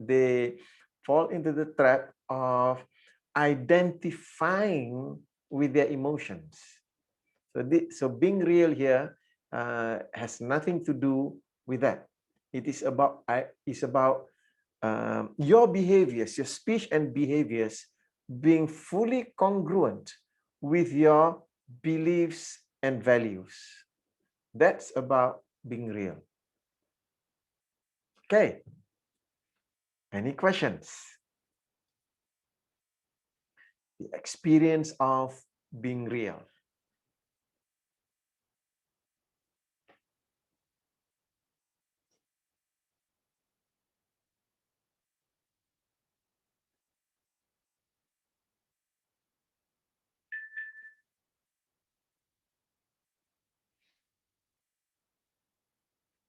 They fall into the trap of identifying with their emotions. So being real here has nothing to do with that. It is about your behaviors, your speech and behaviors being fully congruent with your beliefs and values. That's about being real. Okay. Any questions? The experience of being real.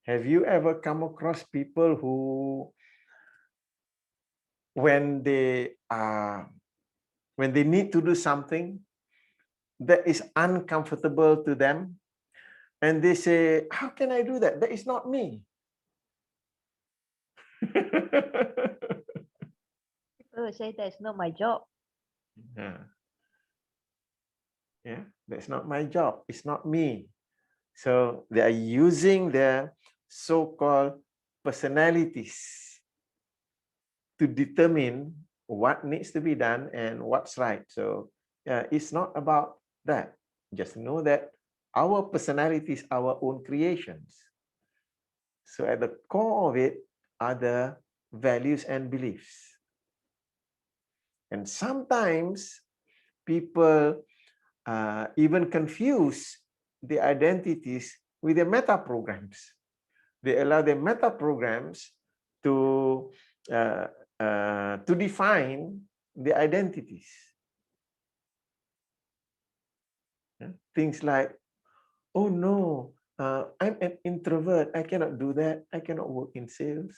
Have you ever come across people who, when they need to do something that is uncomfortable to them, and they say, how can I do that? That is not me. People will say that's not my job. Yeah, that's not my job. It's not me. So they are using their so-called personalities to determine what needs to be done and what's right. So it's not about that. Just know that our personalities, our own creations. So at the core of it are the values and beliefs. And sometimes people even confuse the identities with the meta programs. They allow the meta programs to define the identities. Things like, oh no, I'm an introvert. I cannot do that. I cannot work in sales.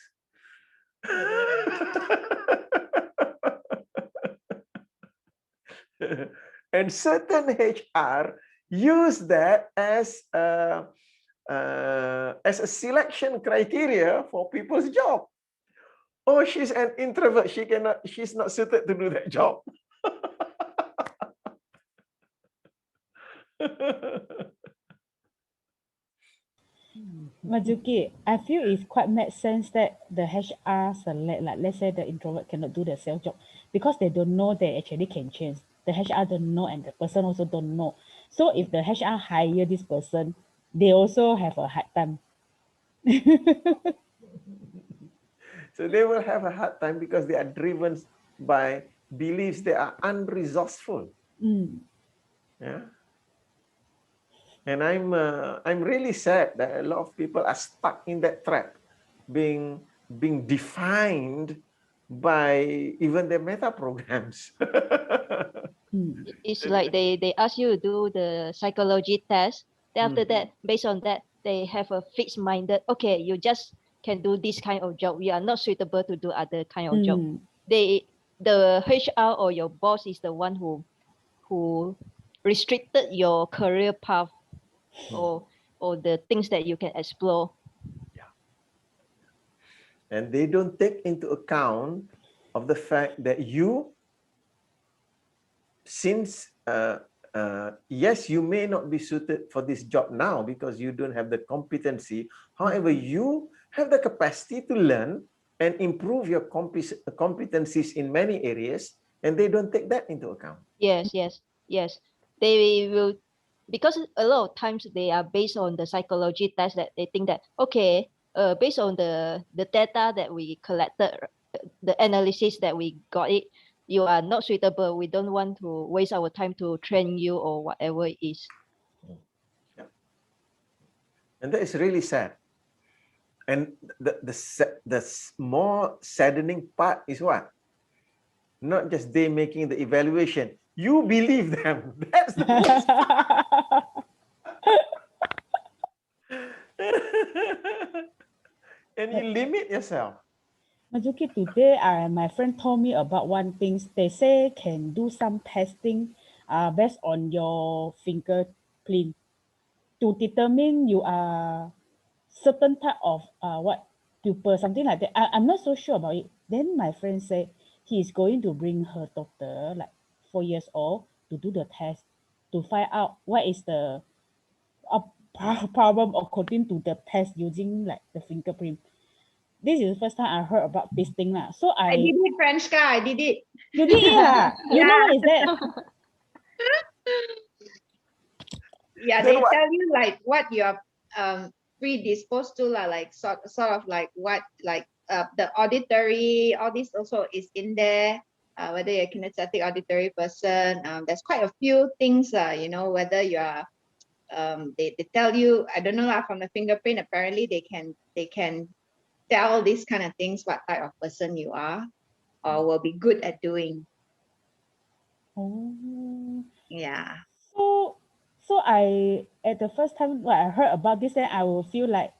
And certain HR use that as a selection criteria for people's job. Oh, she's an introvert. She's not suited to do that job. Majuki, I feel it's quite makes sense that the HR select, like let's say the introvert cannot do the sales job because they don't know they actually can change. The HR don't know and the person also don't know. So if the HR hire this person, they also have a hard time. So they will have a hard time because they are driven by beliefs that are unresourceful. Yeah. And I'm really sad that a lot of people are stuck in that trap, being defined by even their meta programs. It's like they ask you to do the psychology test. Then after that, based on that, they have a fixed minded. Okay, you just can do this kind of job. You are not suitable to do other kind of job. The HR or your boss is the one who restricted your career path or the things that you can explore. Yeah. And they don't take into account of the fact that you, since yes, you may not be suited for this job now because you don't have the competency. However, you have the capacity to learn and improve your competencies in many areas, and they don't take that into account. Yes. They will, because a lot of times they are based on the psychology test that they think that, okay, based on the data that we collected, the analysis that we got it, you are not suitable. We don't want to waste our time to train you or whatever it is. Yeah. And that is really sad. And the more saddening part is what? Not just they making the evaluation. You believe them. That's the most. And you limit yourself. Majuki, today my friend told me about one thing. They say can do some testing based on your fingerprint to determine you are certain type of pupil, something like that. I'm not so sure about it. Then my friend said he is going to bring her daughter, like 4 years old, to do the test to find out what is the problem according to the test using like the fingerprint. This is the first time I heard about this thing. So I did it, French guy. I did it. You did it, You know what is that? Yeah, Then they what? tell you like what you are predisposed to, like sort of like what, like the auditory, all this also is in there. Whether you're a kinesthetic auditory person, there's quite a few things, you know, whether you are they tell you, I don't know from the fingerprint, apparently they can tell these kind of things, what type of person you are or will be good at doing. Oh. Yeah. So I, at the first time when I heard about this, then I will feel like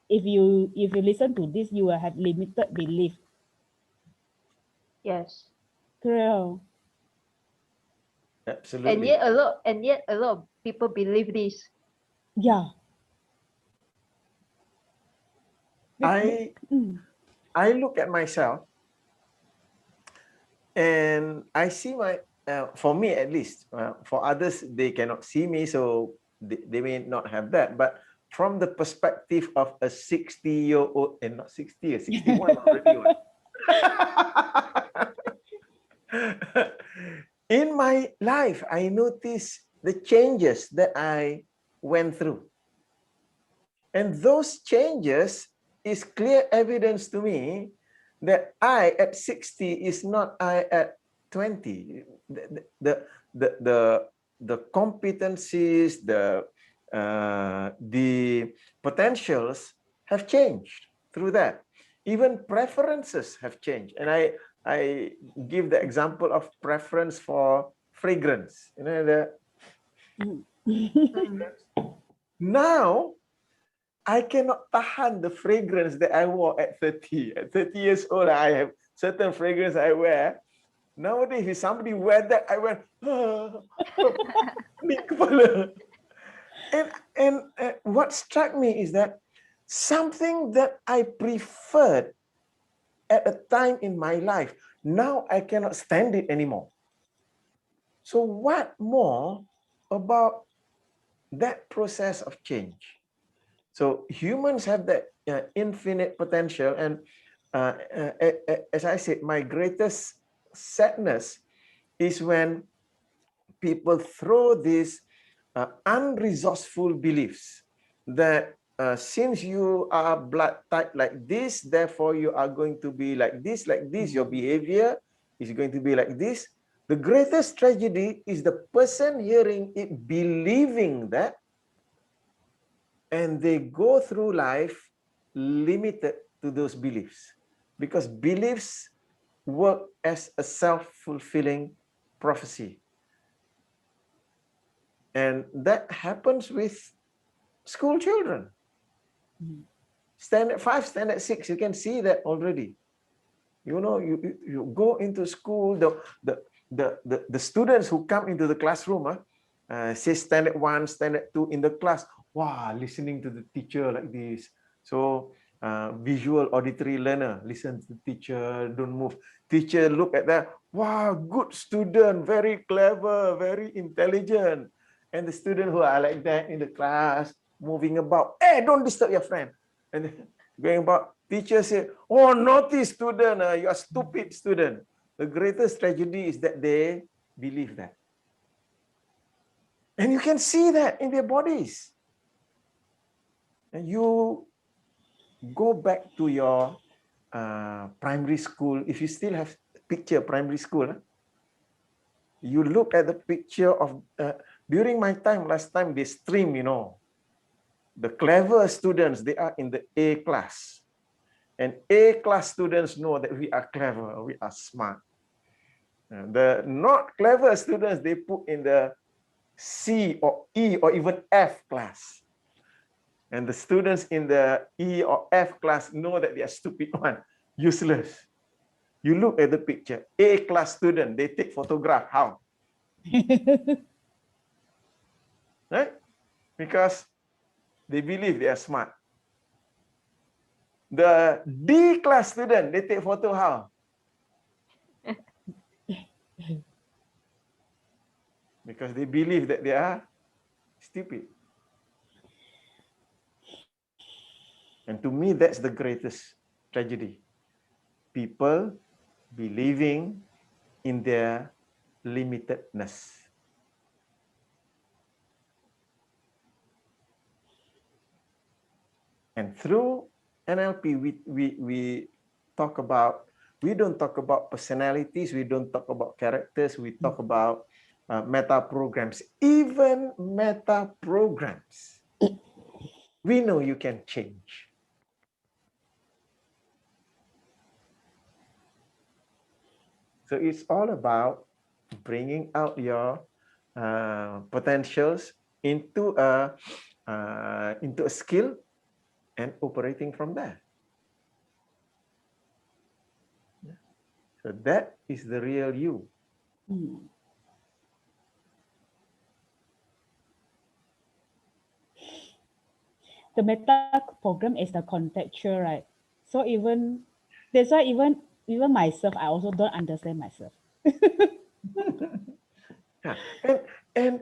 if you listen to this, you will have limited belief. Yes. Correct. Absolutely. And yet a lot of people believe this. Yeah. I look at myself and I see my, for me at least, for others, they cannot see me, so they may not have that. But from the perspective of a 60-year-old, and not 60, 61 already. In my life, I notice the changes that I went through. And those changes is clear evidence to me that I at 60 is not I at 20. The competencies, the potentials have changed through that. Even preferences have changed. And I give the example of preference for fragrance. You know, now I cannot tahan the fragrance that I wore at 30. At 30 years old, I have certain fragrance I wear. Nowadays, if somebody wear that, I went, and what struck me is that something that I preferred at a time in my life, now I cannot stand it anymore. So what more about that process of change? So humans have that infinite potential, and as I said, my greatest sadness is when people throw these unresourceful beliefs that since you are blood type like this, therefore you are going to be like this, your behavior is going to be like this. The greatest tragedy is the person hearing it, believing that, and they go through life limited to those beliefs, because beliefs work as a self-fulfilling prophecy. And that happens with school children. Standard 5, standard 6, you can see that already. You know, you go into school, the students who come into the classroom, say standard 1, standard 2 in the class, wow, listening to the teacher like this. So visual auditory learner, listen to the teacher, don't move. Teacher look at that, wow, good student, very clever, very intelligent. And the student who are like that in the class, moving about, hey, don't disturb your friend. And going about, teacher say, oh, naughty student, you are stupid student. The greatest tragedy is that they believe that. And you can see that in their bodies. And you go back to your primary school, if you still have picture primary school, you look at the picture of, during my time, last time, they stream, you know, the clever students, they are in the A class. And A class students know that we are clever, we are smart. The not clever students, they put in the C or E or even F class. And the students in the E or F class know that they are stupid one, useless. You look at the picture, A class student, they take photograph, how? Right? Because they believe they are smart. The D class student, they take photo how? Because they believe that they are stupid. And to me, that's the greatest tragedy. People believing in their limitedness. And through NLP, we talk about, we don't talk about personalities, we don't talk about characters, we talk about meta programs. Even meta programs, we know you can change. So it's all about bringing out your potentials into a skill and operating from there. So that is the real you. The meta program is the contextual, right? So even that's why even myself, I also don't understand myself. Yeah. And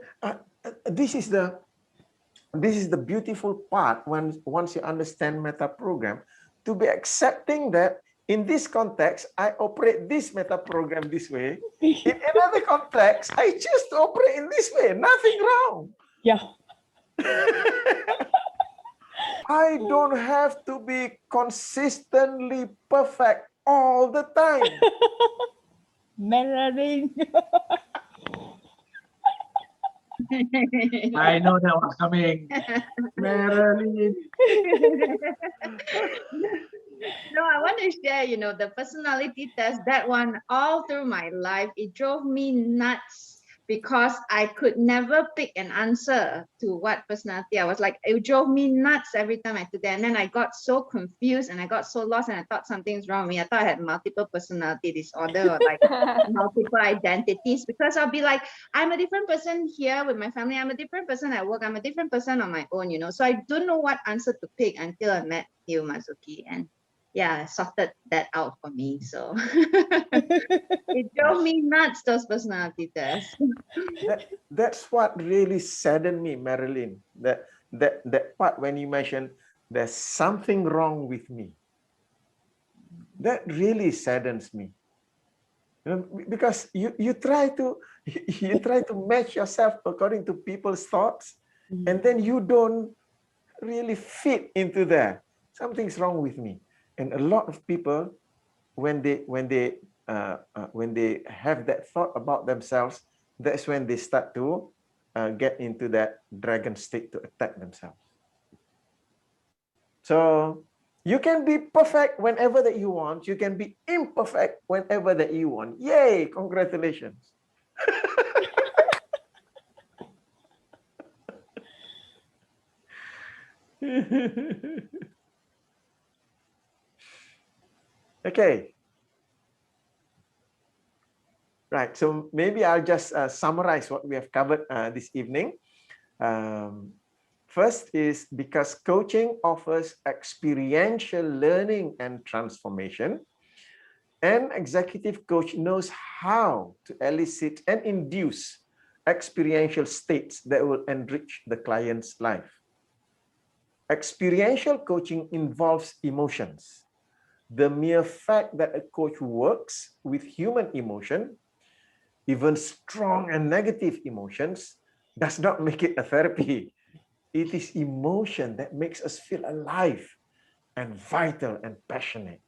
this is the beautiful part once you understand meta program, to be accepting that in this context I operate this meta program this way. In another context, I choose to operate in this way. Nothing wrong. Yeah. I don't have to be consistently perfect all the time. Mirroring. I know that was coming. Marilyn. No, I want to share, you know, the personality test, that one all through my life, it drove me nuts because I could never pick an answer to what personality I was like. It drove me nuts every time I did that. And then I got so confused and I got so lost and I thought something's wrong with me. I thought I had multiple personality disorder or like multiple identities, because I'll be like, I'm a different person here with my family. I'm a different person at work. I'm a different person on my own, you know. So I don't know what answer to pick until I met you, Mazuki. And yeah, sorted that out for me. So it drove me nuts, those personality tests. That's what really saddened me, Marilyn. That part when you mentioned there's something wrong with me. That really saddens me. You know, because you try to match yourself according to people's thoughts, and then you don't really fit into there. Something's wrong with me. And a lot of people, when they have that thought about themselves, that's when they start to get into that dragon state to attack themselves. So you can be perfect whenever that you want. You can be imperfect whenever that you want. Yay! Congratulations. Okay. Right. So maybe I'll just summarize what we have covered this evening. First is because coaching offers experiential learning and transformation. An executive coach knows how to elicit and induce experiential states that will enrich the client's life. Experiential coaching involves emotions. The mere fact that a coach works with human emotion, even strong and negative emotions, does not make it a therapy. It is emotion that makes us feel alive and vital and passionate.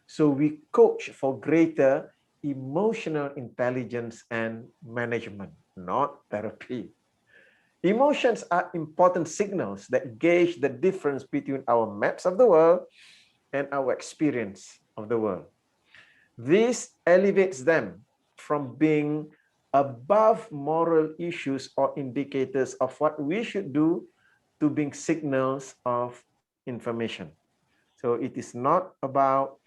So we coach for greater emotional intelligence and management, not therapy. Emotions are important signals that gauge the difference between our maps of the world and our experience of the world. This elevates them from being above moral issues or indicators of what we should do to being signals of information. So it is not about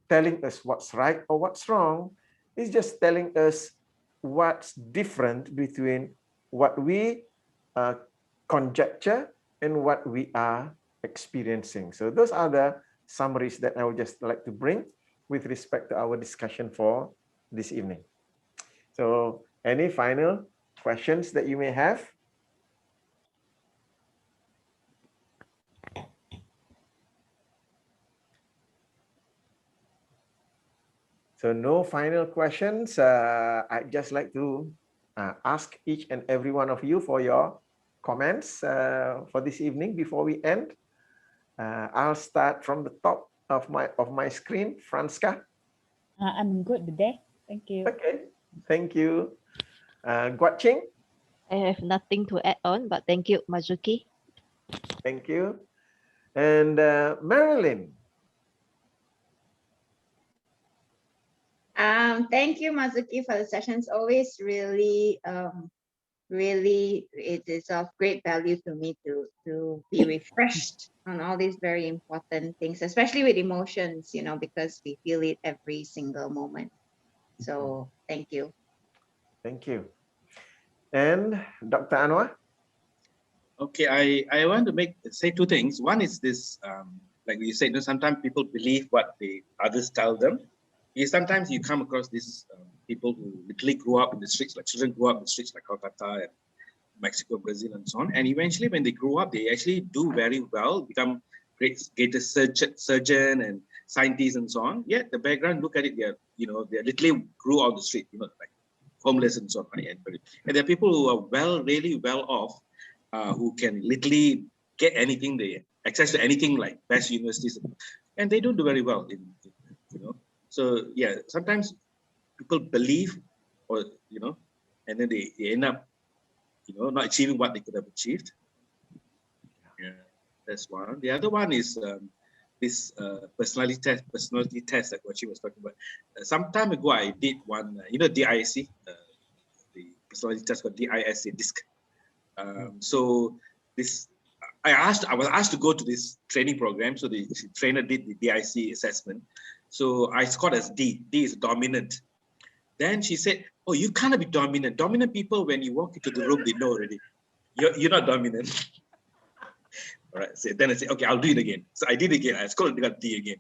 telling us what's right or what's wrong. It's just telling us what's different between what we conjecture and what we are experiencing. So those are the summaries that I would just like to bring with respect to our discussion for this evening. So any final questions that you may have? So no final questions. I'd just like to ask each and every one of you for your comments for this evening before we end. I'll start from the top of my screen. Franska. I'm good today. Thank you. Okay, thank you. Guat Ching. I have nothing to add on, but thank you, Mazuki. Thank you. And Marilyn. Thank you, Mazuki, for the sessions. Always really, really, it is of great value to me to be refreshed on all these very important things, especially with emotions, you know, because we feel it every single moment. So thank you. Thank you. And Dr. Anwar. Okay, I want to say two things. One is this, like you said, you know, sometimes people believe what the others tell them. Sometimes you come across these people who literally grew up in the streets, like children grew up in the streets like Calcutta and Mexico, Brazil, and so on. And eventually when they grow up, they actually do very well, become greatest surgeon and scientists and so on. Yet the background, look at it, they're literally grew out the street, you know, like homeless and so on. Right? And there are people who are really well off, who can literally get anything, they access to anything like best universities, and they don't do very well, you know. So yeah, sometimes people believe, or and then they end up, not achieving what they could have achieved. Yeah, that's one. The other one is this personality test that what she was talking about. Some time ago, I did one, DISC, the personality test called DISC, DISC. So this, I was asked to go to this training program. So the trainer did the DIC assessment. So I scored as D. D is dominant. Then she said, "Oh, you cannot be dominant. Dominant people, when you walk into the room, they know already. You're not dominant." All right. So then I said, "Okay, I'll do it again." So I did it again. I scored got D again.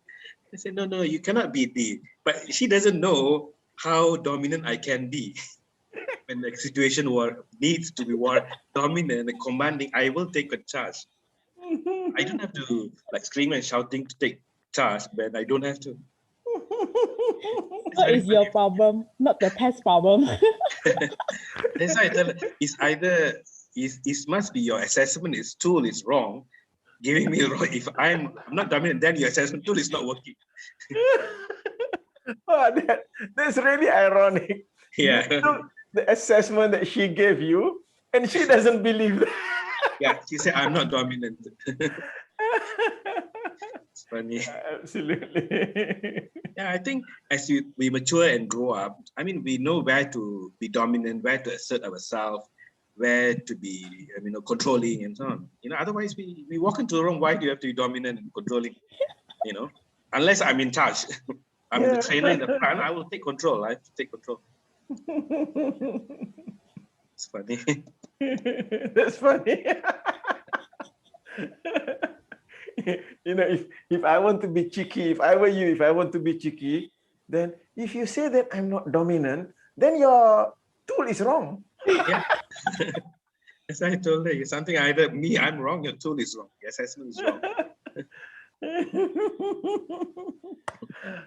I said, "No, you cannot be D." But she doesn't know how dominant I can be. When the situation needs to be dominant and commanding, I will take a charge. I don't have to like scream and shouting to take charge, but I don't have to. What is your problem? Not the test problem. That's why I tell her, it's either it must be your assessment tool is wrong, giving me wrong. If I'm not dominant, then your assessment tool is not working. Oh, that's really ironic. Yeah. You took the assessment that she gave you, and she doesn't believe that. Yeah, she said I'm not dominant. It's funny. Absolutely. Yeah, I think as we mature and grow up, I mean, we know where to be dominant, where to assert ourselves, where to be, controlling and so on. Otherwise we walk into the room. Why do you have to be dominant and controlling? Unless I'm in charge. I'm the trainer in the plant, I will take control. I have to take control. It's funny. That's funny. If I want to be cheeky, if I were you, if I want to be cheeky, then if you say that I'm not dominant, then your tool is wrong. Yeah. As I told her, something either me, I'm wrong, your tool is wrong, your assessment is wrong.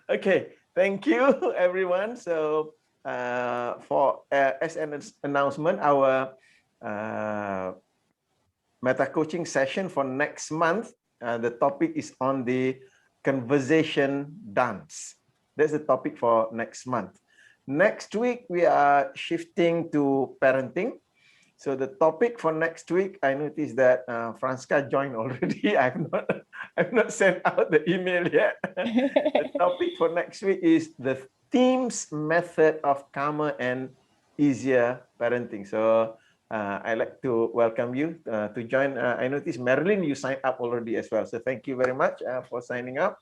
Okay, thank you, everyone. So as an announcement, our meta coaching session for next month, the topic is on the conversation dance. That's the topic for next month. Next week, we are shifting to parenting. So the topic for next week, I noticed that Franska joined already. I've not sent out the email yet. The topic for next week is the team's method of calmer and easier parenting. So I'd like to welcome you to join. I noticed, Marilyn, you signed up already as well. So thank you very much for signing up.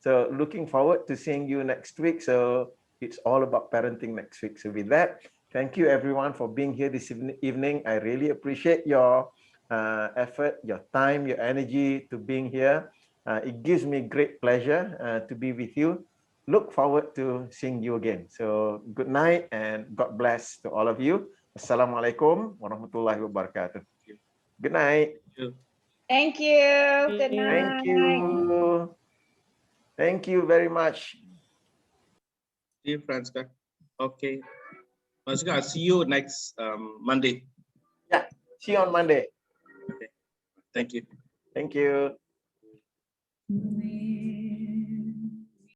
So looking forward to seeing you next week. So it's all about parenting next week. So with that, thank you everyone for being here this evening. I really appreciate your effort, your time, your energy to being here. It gives me great pleasure to be with you. Look forward to seeing you again. So good night and God bless to all of you. Assalamualaikum warahmatullahi wabarakatuh. Good night. Thank you. Good Thank night. you. Thank you very much. See you, Franska. Okay. Franska, I'll see you next Monday. Yeah, see you on Monday. Okay. Thank you. Thank you.